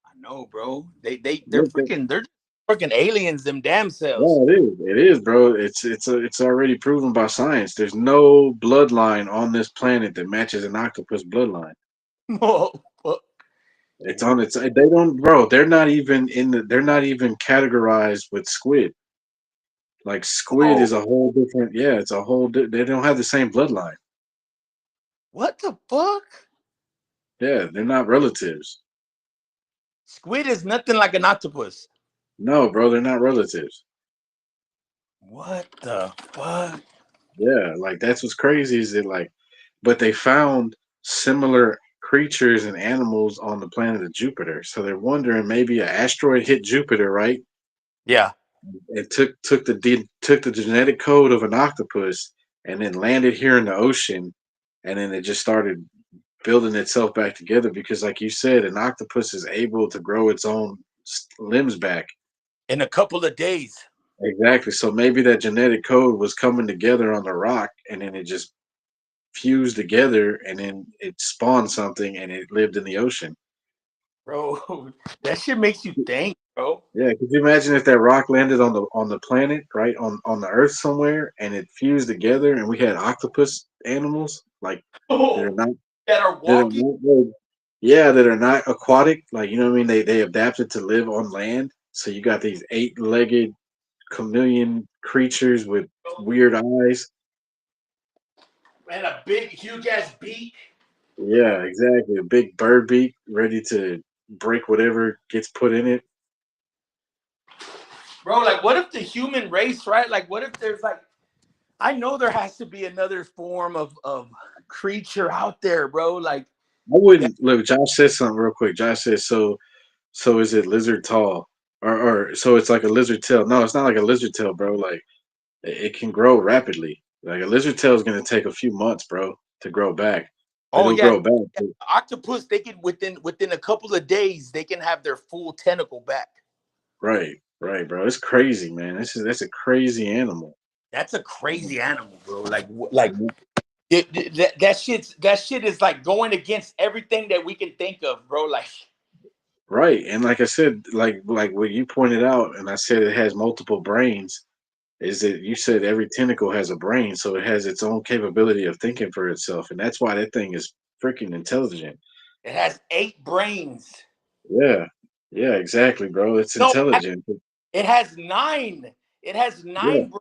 I know, bro. They're Look, freaking aliens. Them damn cells. no, it is. It is, bro. It's already proven by science. There's no bloodline on this planet that matches an octopus bloodline. Oh, fuck. It's on its. They don't, bro. They're not even in the. They're not even categorized with squid. Like squid Oh, is a whole different. Yeah, it's a whole. They don't have the same bloodline. what the fuck? Yeah, they're not relatives. Squid is nothing like an octopus. No, bro, they're not relatives. What the fuck? Yeah, like that's what's crazy is that like, but they found similar creatures and animals on the planet of Jupiter. So they're wondering maybe an asteroid hit Jupiter, right? Yeah. It took the genetic code of an octopus and then landed here in the ocean, and then it just started building itself back together because, like you said, an octopus is able to grow its own limbs back. In a couple of days. Exactly. So maybe that genetic code was coming together on the rock, and then it just fused together and then it spawned something and it lived in the ocean. Bro, that shit makes you think, bro. Yeah, could you imagine if that rock landed on the planet, right? On the earth somewhere and it fused together and we had octopus animals like that are Oh, not that are that are walking. not really, Yeah, that are not aquatic. Like, you know what I mean? They adapted to live on land. So you got these eight-legged chameleon creatures with weird eyes. And a big, huge ass beak. Yeah, exactly. A big bird beak ready to break whatever gets put in it. Bro, like what if the human race, right? Like what if there's like I know there has to be another form of creature out there, bro. Like I that, wouldn't look. Josh said something real quick. Josh says, so is it lizard tall, or so it's like a lizard tail? No, it's not like a lizard tail, bro. Like it can grow rapidly. Like a lizard tail is gonna take a few months, bro, to grow back, but oh it'll yeah, grow back. yeah, octopus, they can within a couple of days, they can have their full tentacle back. Right, right, bro. It's crazy, man. That's a crazy animal. That's a crazy animal, bro. Like that shit is like going against everything that we can think of, bro. Like Right, and like I said, like what you pointed out, and I said it has multiple brains. Is that you said every tentacle has a brain, so it has its own capability of thinking for itself, and that's why that thing is freaking intelligent. it has 8 brains. Yeah, yeah, exactly, bro. It's No, intelligent. it has 9. It has Yeah, 9 brains,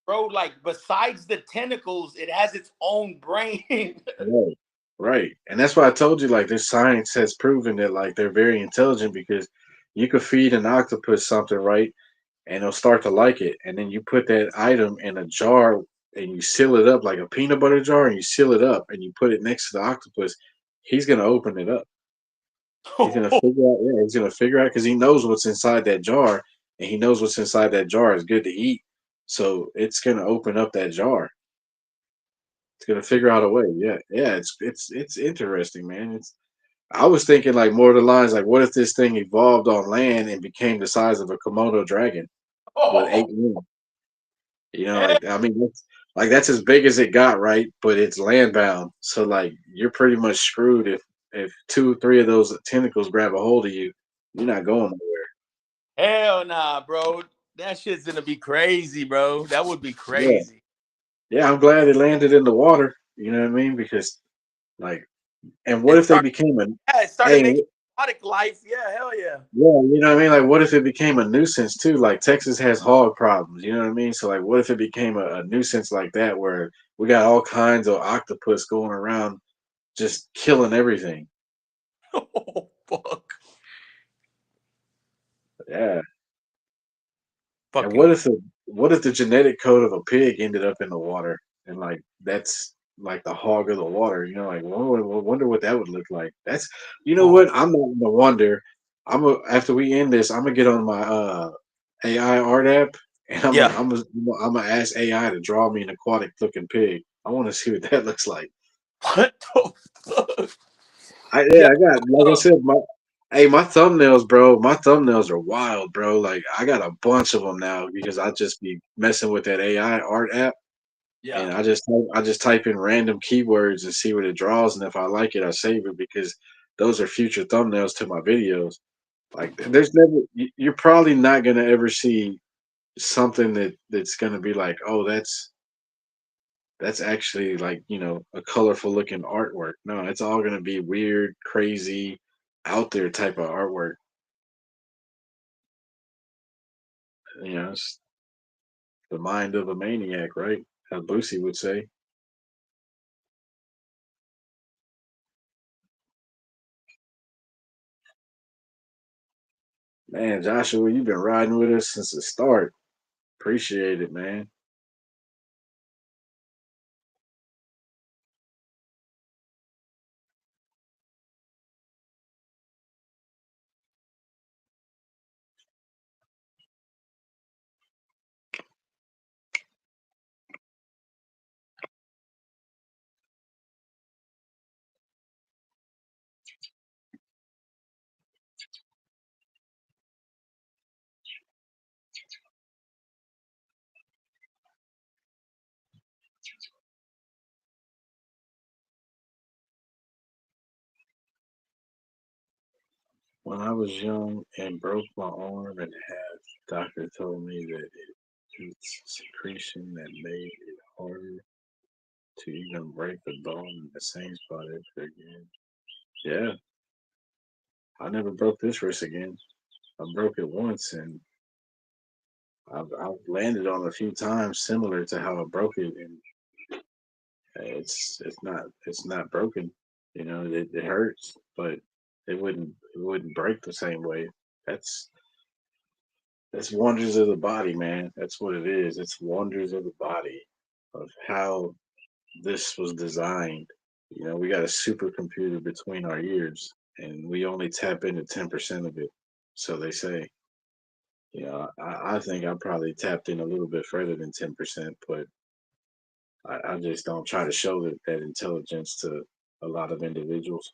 bro. Like besides the tentacles, it has its own brain. right, right, and that's why I told you like this science has proven that like they're very intelligent because you could feed an octopus something right, and it'll start to like it, and then you put that item in a jar and you seal it up like a peanut butter jar, and you seal it up and you put it next to the octopus. He's gonna open it up. He's gonna figure out. Yeah, he's gonna figure out because he knows what's inside that jar, and he knows what's inside that jar is good to eat. So it's gonna open up that jar. It's gonna figure out a way. Yeah, yeah. It's interesting, man. It's. I was thinking like more of the lines like, what if this thing evolved on land and became the size of a Komodo dragon with Oh, 8 wings? You know, hell, like I mean, that's as big as it got, right? But it's land bound, so like you're pretty much screwed if two, three of those tentacles grab a hold of you. You're not going nowhere. hell nah, bro. That shit's gonna be crazy, bro. That would be Yeah, crazy. yeah. I'm glad it landed in the water. You know what I mean? Because like, and what It if they started, became a yeah, it started hey, making aquatic life. Yeah, hell yeah. yeah, you know what I mean? Like, what if it became a nuisance too? Like Texas has hog problems. You know what I mean? So like, what if it became a nuisance like that where we got all kinds of octopus going around just killing everything? Oh fuck. Yeah. And Fucking what if the genetic code of a pig ended up in the water and like that's like the hog of the water? You know, like wonder what that would look like. That's you know oh what? I'm not gonna wonder. After we end this, I'm gonna get on my AI art app and yeah. I'm gonna ask AI to draw me an aquatic looking pig. I want to see what that looks like. What the fuck? Yeah, Yeah. I got like I said, my thumbnails, bro. My thumbnails are wild, bro. Like I got a bunch of them now because I just be messing with that AI art app, Yeah. and I just type in random keywords and see what it draws, and if I like it, I save it because those are future thumbnails to my videos. Like there's never you're probably not gonna ever see something that's gonna be like, oh, that's actually like a colorful looking artwork. No, it's all gonna be weird, crazy, out there type of artwork. It's the mind of a maniac, right? As Boosie would say. Man, Joshua, you've been riding with us since the start. Appreciate it, man. When I was young and broke my arm in half, doctor told me that it's secretion that made it harder to even break the bone in the same spot ever again. Yeah, I never broke this wrist again. I broke it once, and I've landed on a few times similar to how I broke it, and it's not broken. You know, it hurts, but it wouldn't break the same way. That's that's wonders of the body, man. That's what it is. It's wonders of the body of how this was designed. You know, we got a supercomputer between our ears, and we only tap into 10% of it. So they say. You know, I think I probably tapped in a little bit further than 10%, but I just don't try to show that intelligence to a lot of individuals,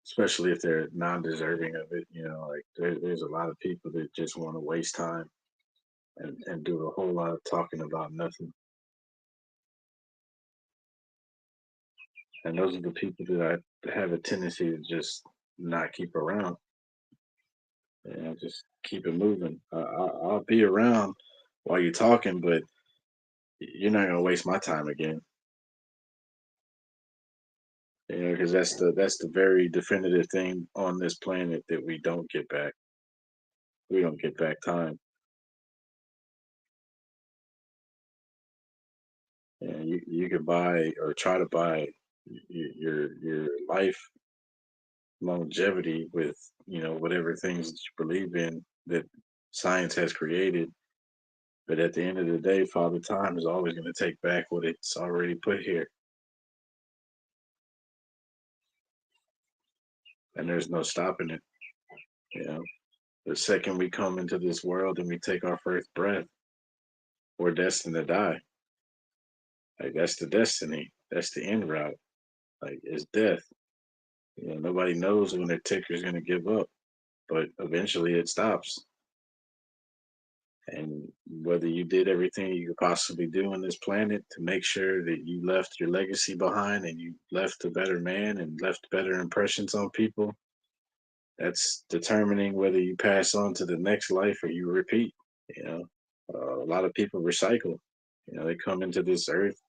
especially if they're non-deserving of it. You know, like there's a lot of people that just want to waste time and do a whole lot of talking about nothing. And those are the people that I have a tendency to just not keep around and just keep it moving. I'll be around while you're talking, but you're not gonna waste my time again. You know, because that's the very definitive thing on this planet that we don't get back. We don't get back time. And you could buy or try to buy your life longevity with whatever things that you believe in that science has created. But at the end of the day, Father Time is always going to take back what it's already put here, and there's no stopping it. You know, the second we come into this world and we take our first breath, we're destined to die. Like that's the destiny. That's the end route. Like it's death. You know, nobody knows when their ticker is going to give up, but eventually it stops. And whether you did everything you could possibly do on this planet to make sure that you left your legacy behind and you left a better man and left better impressions on people, that's determining whether you pass on to the next life or you repeat. You know, a lot of people recycle. You know, they come into this earth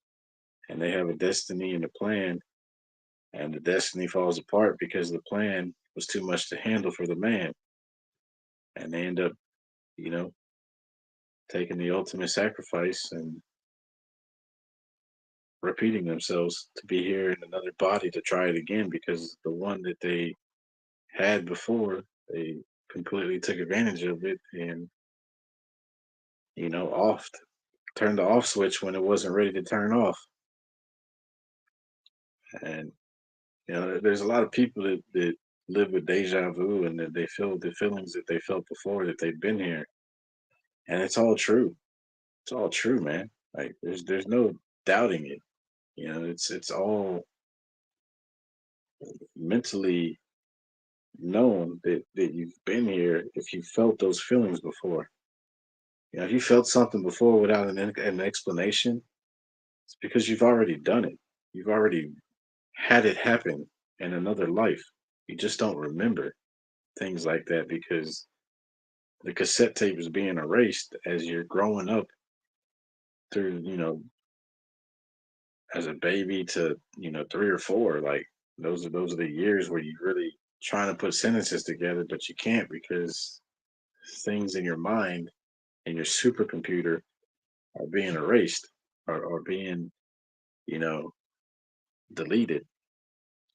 and they have a destiny and a plan, and the destiny falls apart because the plan was too much to handle for the man, and they end up, you know, taking the ultimate sacrifice and repeating themselves to be here in another body to try it again because the one that they had before they completely took advantage of it and off turned the off switch when it wasn't ready to turn off. And there's a lot of people that live with deja vu and that they feel the feelings that they felt before that they've been here, and it's all true. It's all true, man. Like there's no doubting it. It's all mentally known that you've been here if you felt those feelings before. If you felt something before without an explanation, it's because you've already done it. You've already had it happen in another life. You just don't remember things like that because the cassette tape is being erased as you're growing up through, as a baby to, 3 or 4. Like those are the years where you really trying to put sentences together, but you can't because things in your mind and your supercomputer are being erased or being, you know, deleted.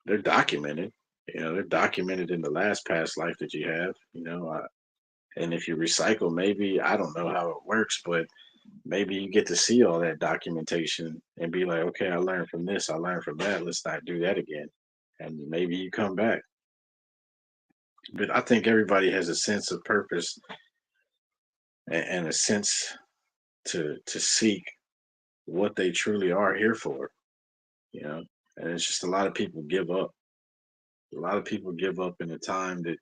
They're documented. They're documented in the last past life that you have. And if you recycle, maybe I don't know how it works, but maybe you get to see all that documentation and be like, okay, I learned from this, I learned from that. Let's not do that again. And maybe you come back. But I think everybody has a sense of purpose and a sense to seek what they truly are here for. You know, and it's just a lot of people give up. A lot of people give up in a time that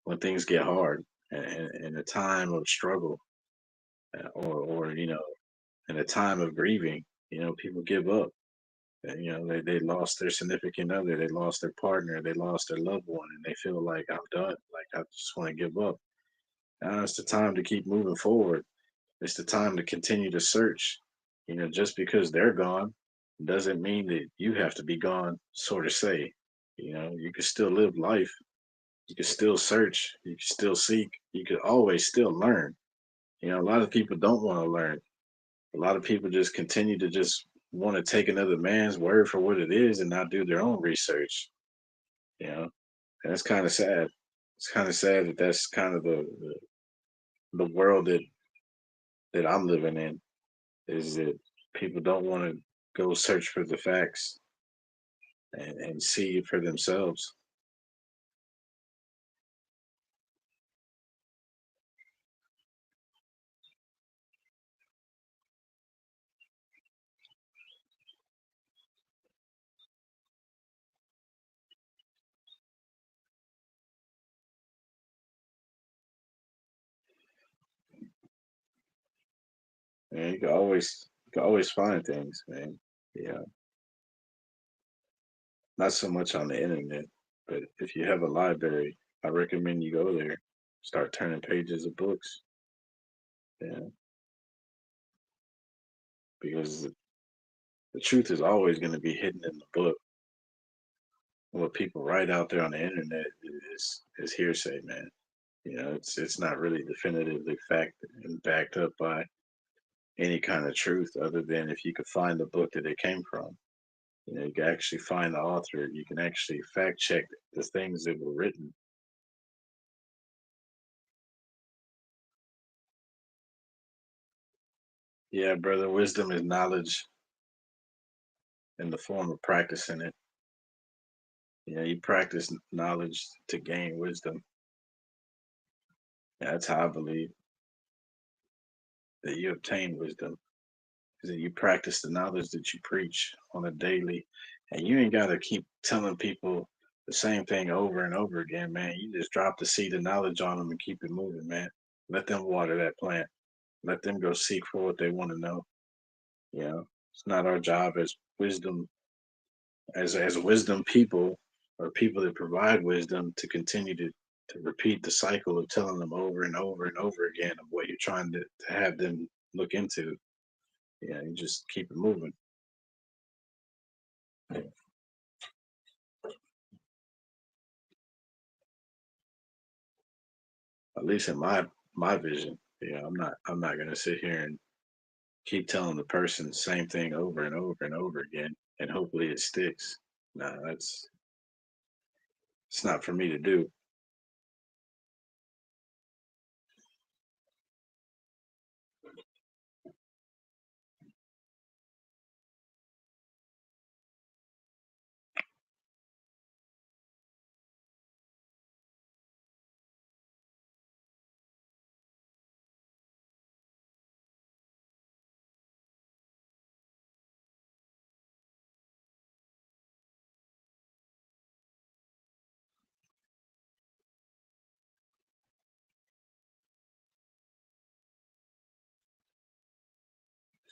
when things get hard and in a time of struggle or in a time of grieving, people give up. And, they lost their significant other, they lost their partner, they lost their loved one, and they feel like I'm done. Like I just want to give up. Now it's the time to keep moving forward. It's the time to continue to search. Just because they're gone, doesn't mean that you have to be gone, sort of say. You can still live life. You can still search. You can still seek. You can always still learn. A lot of people don't want to learn. A lot of people just continue to just want to take another man's word for what it is and not do their own research. You know, and it's kind of sad. It's kind of sad that that's kind of the world that I'm living in, is that people don't want to go search for the facts and see it for themselves. And you can always find things, man. Yeah, not so much on the internet, but if you have a library, I recommend you go there, start turning pages of books. Yeah, because the truth is always going to be hidden in the book. What people write out there on the internet is hearsay, man. It's not really definitively fact and backed up by any kind of truth, other than if you could find the book that it came from. You can actually find the author. You can actually fact check the things that were written. Yeah, brother, wisdom is knowledge in the form of practicing it. You practice knowledge to gain wisdom. That's how I believe that you obtain wisdom, is that you practice the knowledge that you preach on a daily, and you ain't got to keep telling people the same thing over and over again, man. You just drop the seed of knowledge on them and keep it moving, man. Let them water that plant. Let them go seek for what they want to know. It's not our job as wisdom, as wisdom people, or people that provide wisdom, to continue to repeat the cycle of telling them over and over and over again of what you're trying to have them look into. You just keep it moving. At least in my vision. I'm not gonna sit here and keep telling the person the same thing over and over and over again and hopefully it sticks. No, that's it's not for me to do.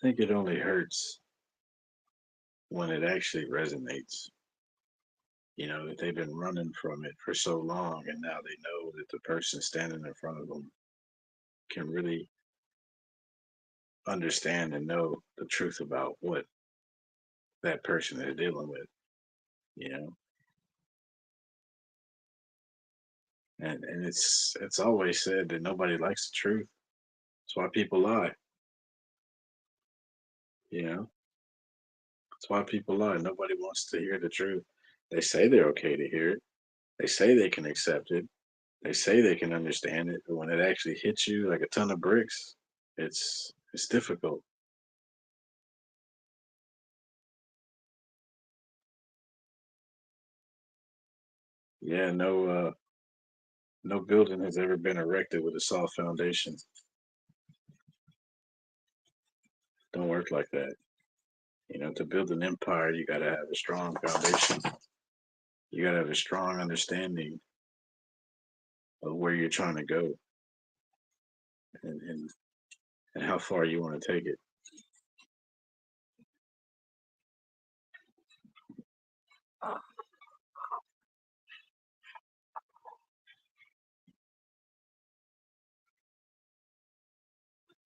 I think it only hurts when it actually resonates. That they've been running from it for so long, and now they know that the person standing in front of them can really understand and know the truth about what that person is dealing with. You know, and it's always said that nobody likes the truth. That's why people lie. You know, that's why people lie. Nobody wants to hear the truth. They say they're okay to hear it. They say they can accept it. They say they can understand it, but when it actually hits you like a ton of bricks, it's difficult. Yeah, no building has ever been erected with a soft foundation. Don't work like that. To build an empire, you got to have a strong foundation. You got to have a strong understanding of where you're trying to go, and how far you want to take it.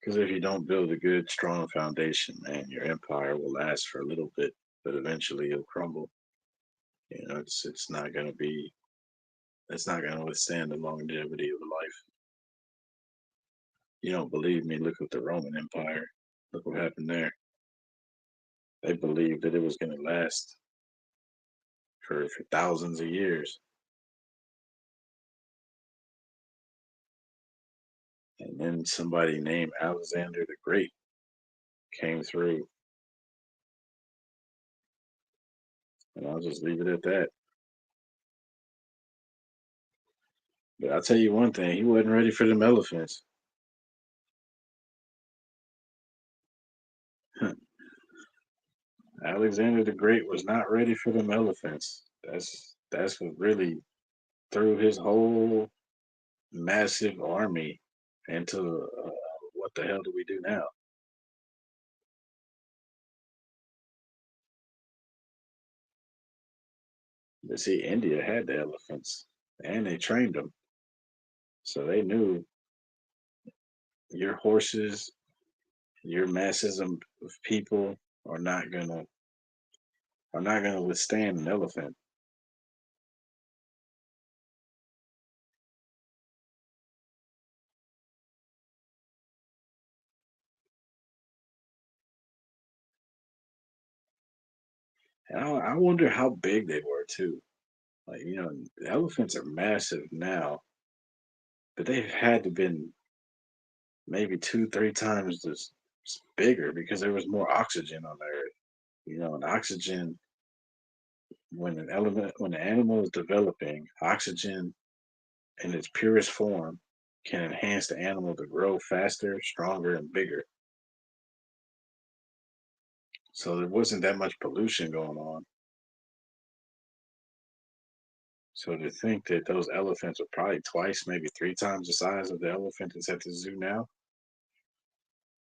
Because if you don't build a good, strong foundation, man, your empire will last for a little bit. but eventually it'll crumble. You know, it's not gonna be it's not gonna withstand the longevity of life. You don't believe me? Look at the Roman Empire. Look what happened there. They believed that it was gonna last for thousands of years, and then somebody named Alexander the Great came through, and I'll just leave it at that. But I'll tell you one thing: he wasn't ready for them elephants. Alexander the Great was not ready for them elephants. That's what really threw his whole massive army into what the hell do we do now? But see, India had the elephants and they trained them, so they knew your horses, your masses of people are not gonna withstand an elephant. And I wonder how big they were too. Like the elephants are massive now, but they've had to been maybe two, three times this bigger because there was more oxygen on the earth. And oxygen when an animal is developing, oxygen in its purest form can enhance the animal to grow faster, stronger, and bigger. So there wasn't that much pollution going on. So to think that those elephants are probably twice, maybe three times the size of the elephant that's at the zoo now,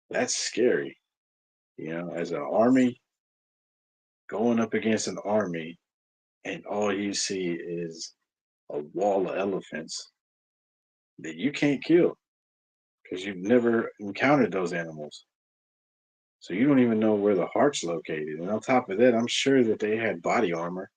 that's scary. As an army going up against an army, and all you see is a wall of elephants that you can't kill because you've never encountered those animals. So you don't even know where the heart's located. And on top of that, I'm sure that they had body armor.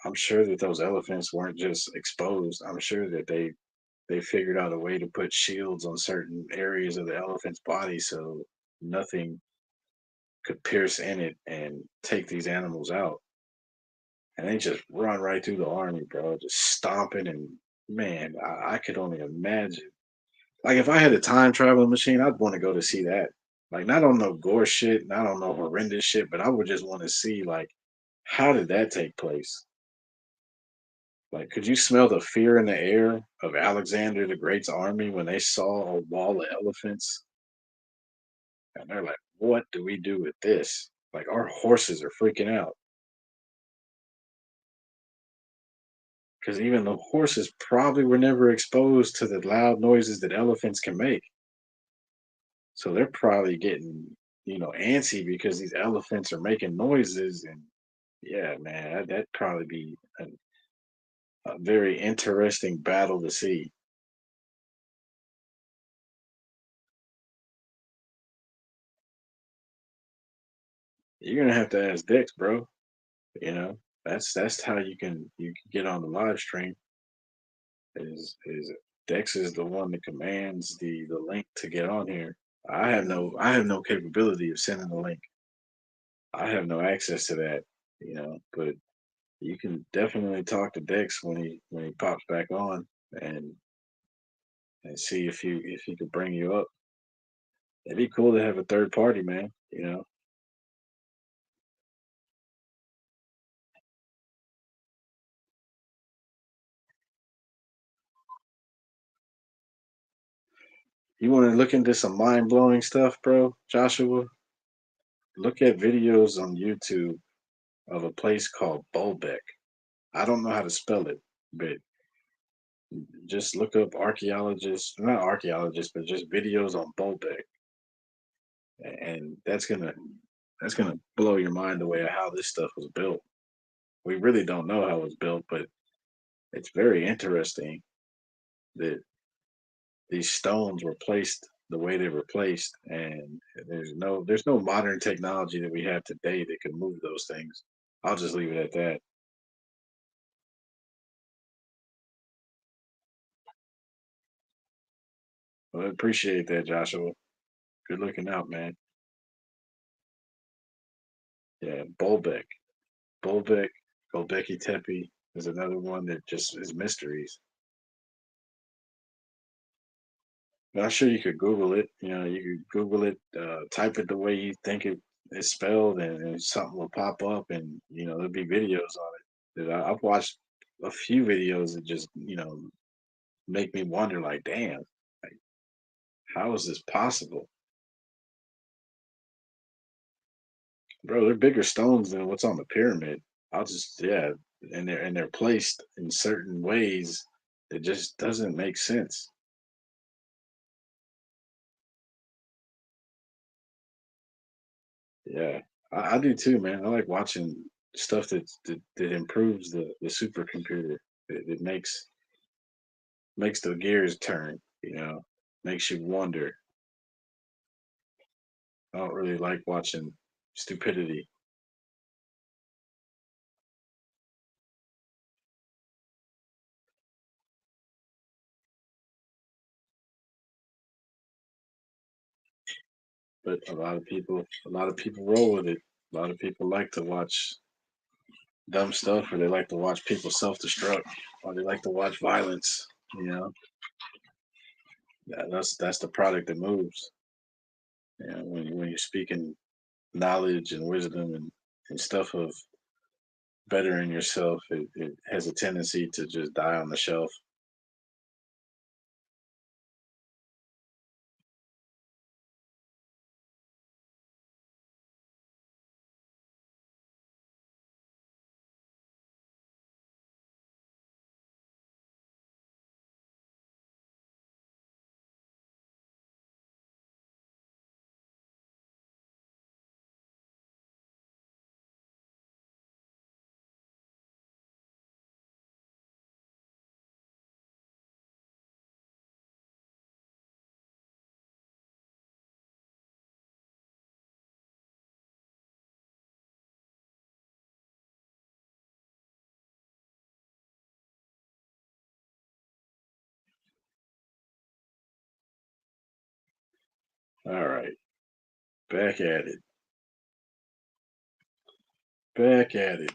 I'm sure that those elephants weren't just exposed. I'm sure that they figured out a way to put shields on certain areas of the elephant's body so nothing could pierce in it and take these animals out. And they just run right through the army, bro, just stomping. And man, I could only imagine. Like if I had a time traveling machine, I'd want to go to see that. Like not on no gore shit, not on no horrendous shit, but I would just want to see like how did that take place? Like, could you smell the fear in the air of Alexander the Great's army when they saw a wall of elephants? And they're like, what do we do with this? Like, our horses are freaking out because even the horses probably were never exposed to the loud noises that elephants can make. So they're probably getting, antsy because these elephants are making noises. And yeah, man, that'd probably be a very interesting battle to see. You're gonna have to ask Dex, bro. You know, that's how you can get on the live stream. Is Dex is the one that commands the link to get on here. I have no capability of sending the link. I have no access to that. But you can definitely talk to Dex when he pops back on and and see if he could bring you up. It'd be cool to have a third party, man. You want to look into some mind blowing stuff, bro, Joshua? Look at videos on YouTube of a place called Bolbec. I don't know how to spell it, but just look up archaeologists, not archaeologists, but just videos on Bolbec, and that's gonna blow your mind away of how this stuff was built. We really don't know how it was built, but it's very interesting that these stones were placed the way they were placed, and there's no modern technology that we have today that can move those things. I'll just leave it at that. But I appreciate that, Joshua. Good looking out, man. Yeah, Bolbeck, Gobekli Tepe is another one that just is mysteries. But I'm sure you could Google it. You know, you could Google it, type it the way you think it is spelled, and something will pop up, and there'll be videos on it. I've watched a few videos that just make me wonder, like, damn, like, how is this possible, bro? They're bigger stones than what's on the pyramid. I'll just yeah, and they're placed in certain ways that just doesn't make sense. Yeah, I do too, man. I like watching stuff that improves the supercomputer. It makes the gears turn. Makes you wonder. I don't really like watching stupidity. But a lot of people roll with it. A lot of people like to watch dumb stuff, or they like to watch people self-destruct, or they like to watch violence. You know, that's the product that moves. When you're speaking knowledge and wisdom and stuff of bettering yourself, it has a tendency to just die on the shelf. All right, back at it. Back at it.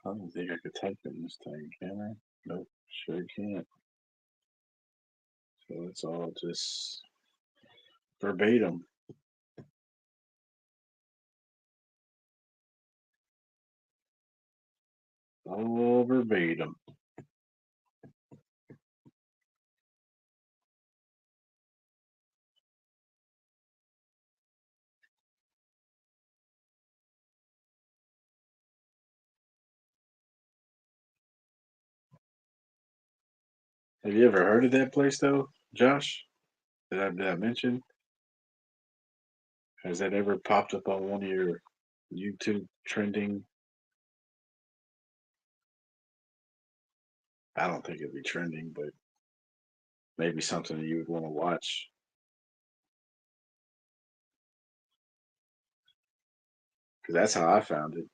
I don't think I could type in this thing, can I? Nope, sure can't. So it's all just verbatim. All verbatim. Have you ever heard of that place though, Josh? Did I mention? Has that ever popped up on one of your YouTube trending? I don't think it'd be trending, but maybe something that you would want to watch. Because that's how I found it.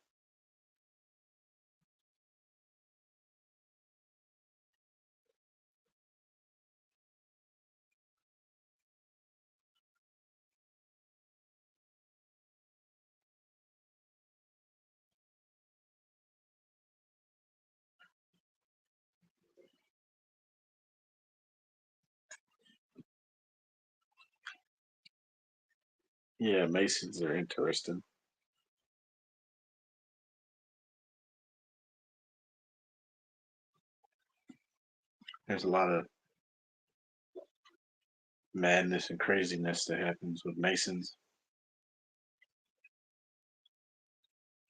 Yeah, Masons are interesting. There's a lot of madness and craziness that happens with Masons.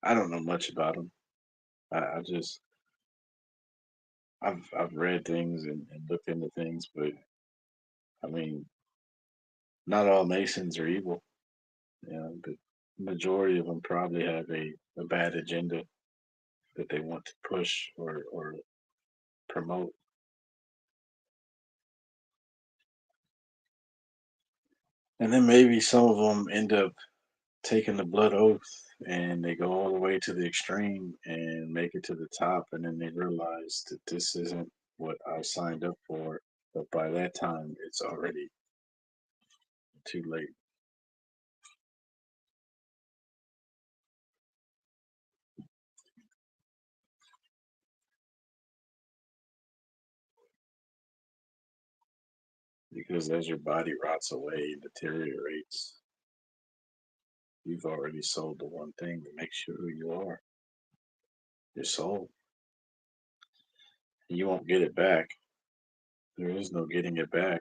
I don't know much about them. I just I've read things and looked into things, but I mean, not all Masons are evil. You know, but majority of them probably have a bad agenda that they want to push or promote. And then maybe some of them end up taking the blood oath and they go all the way to the extreme and make it to the top, and then they realize that this isn't what I signed up for. But by that time, it's already too late because as your body rots away and deteriorates, you've already sold the one thing that makes you who you are, your soul. You won't get it back. There is no getting it back.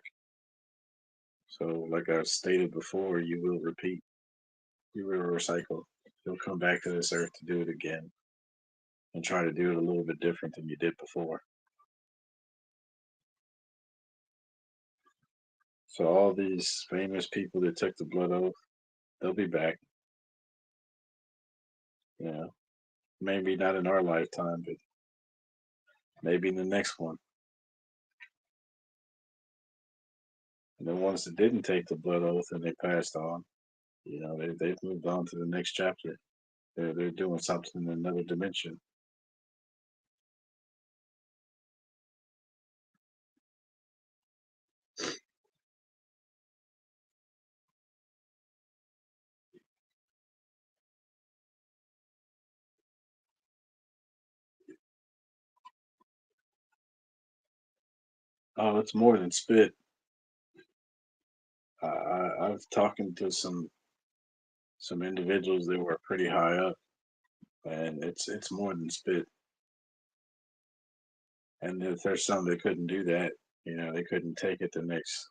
So, like I stated before, you will repeat, you will recycle. You'll come back to this earth to do it again and try to do it a little bit different than you did before. So, all these famous people that took the blood oath, they'll be back. You know, maybe not in our lifetime, but maybe in the next one. And the ones that didn't take the blood oath and they passed on, they've moved on to the next chapter. They're doing something in another dimension. Oh, it's more than spit. I've talking to some individuals that were pretty high up, and it's more than spit. And if there's some that couldn't do that, they couldn't take it the next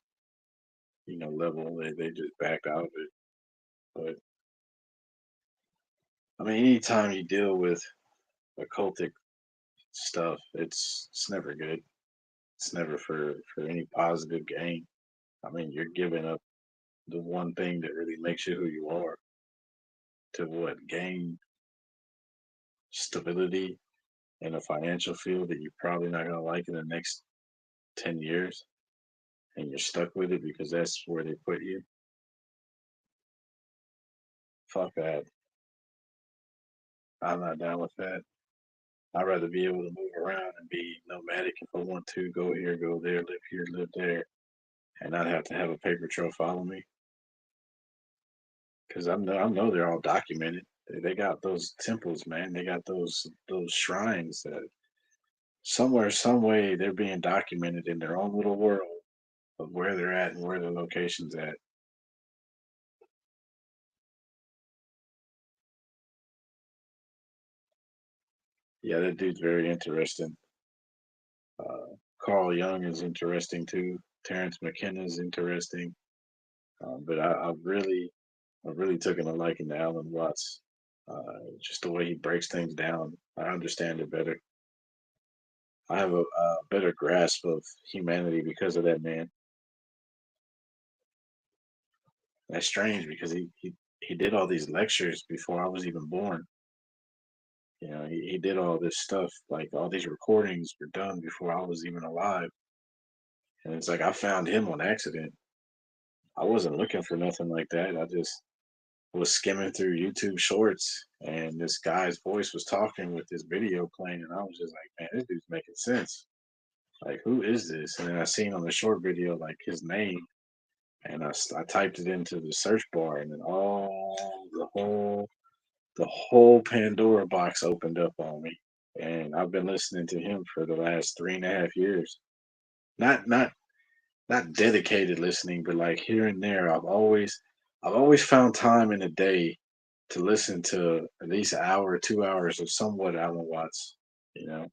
level. They just backed out of it. But I mean, anytime you deal with occultic stuff, it's never good. It's never for any positive gain. I mean, you're giving up the one thing that really makes you who you are to what gain stability in a financial field that you're probably not gonna like in the next 10 years, and you're stuck with it because that's where they put you. Fuck that. I'm not down with that. I'd rather be able to move around and be nomadic if I want to, go here, go there, live here, live there, and not have to have a paper trail follow me. Because I know they're all documented. They got those temples, man. They got those shrines that somewhere, some way, they're being documented in their own little world of where they're at and where their location's at. Yeah, that dude's very interesting. Carl Jung is interesting too. Terrence McKenna is interesting. But I've really taken a liking to Alan Watts. Just the way he breaks things down, I understand it better. I have a better grasp of humanity because of that man. That's strange because he did all these lectures before I was even born. He did all this stuff, like all these recordings were done before I was even alive. And it's like I found him on accident. I wasn't looking for nothing like that. I just was skimming through YouTube shorts and this guy's voice was talking with this video playing and I was just like, man, this dude's making sense. Like, who is this? And then I seen on the short video like his name and I typed it into the search bar and then the whole Pandora box opened up on me. And I've been listening to him for the last 3.5 years. Not dedicated listening, but like here and there. I've always found time in a day to listen to at least an hour, 2 hours of somewhat Alan Watts. You know,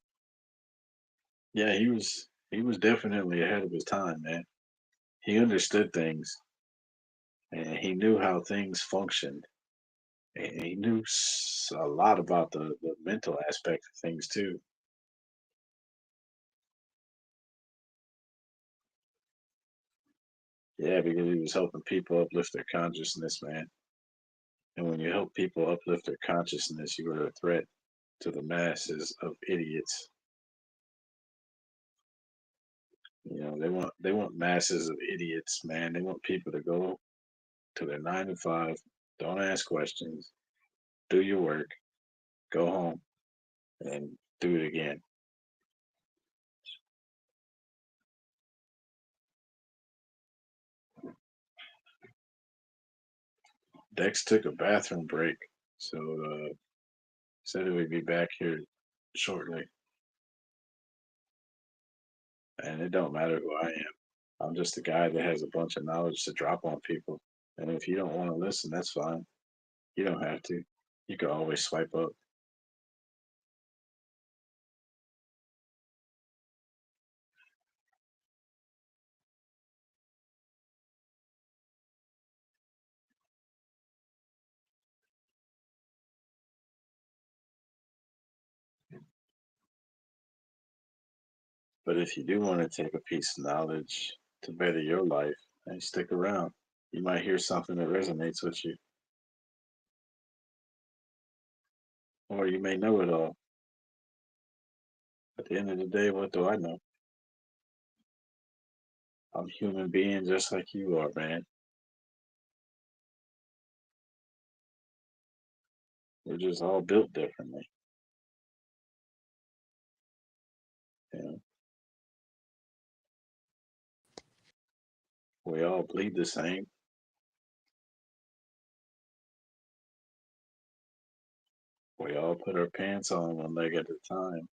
yeah, he was definitely ahead of his time, man. He understood things and he knew how things functioned. And he knew a lot about the mental aspect of things too. Yeah, because he was helping people uplift their consciousness, man. And when you help people uplift their consciousness, you are a threat to the masses of idiots. They want masses of idiots, man. They want people to go to their 9 to 5, don't ask questions, do your work, go home, and do it again. Dex took a bathroom break, so said he would be back here shortly. And it don't matter who I am. I'm just a guy that has a bunch of knowledge to drop on people. And if you don't want to listen, that's fine. You don't have to. You can always swipe up. But if you do want to take a piece of knowledge to better your life, then stick around. You might hear something that resonates with you, or you may know it all. At the end of the day, what do I know? I'm a human being just like you are, man. We're just all built differently. You know, we all bleed the same. We all put our pants on one leg at a time.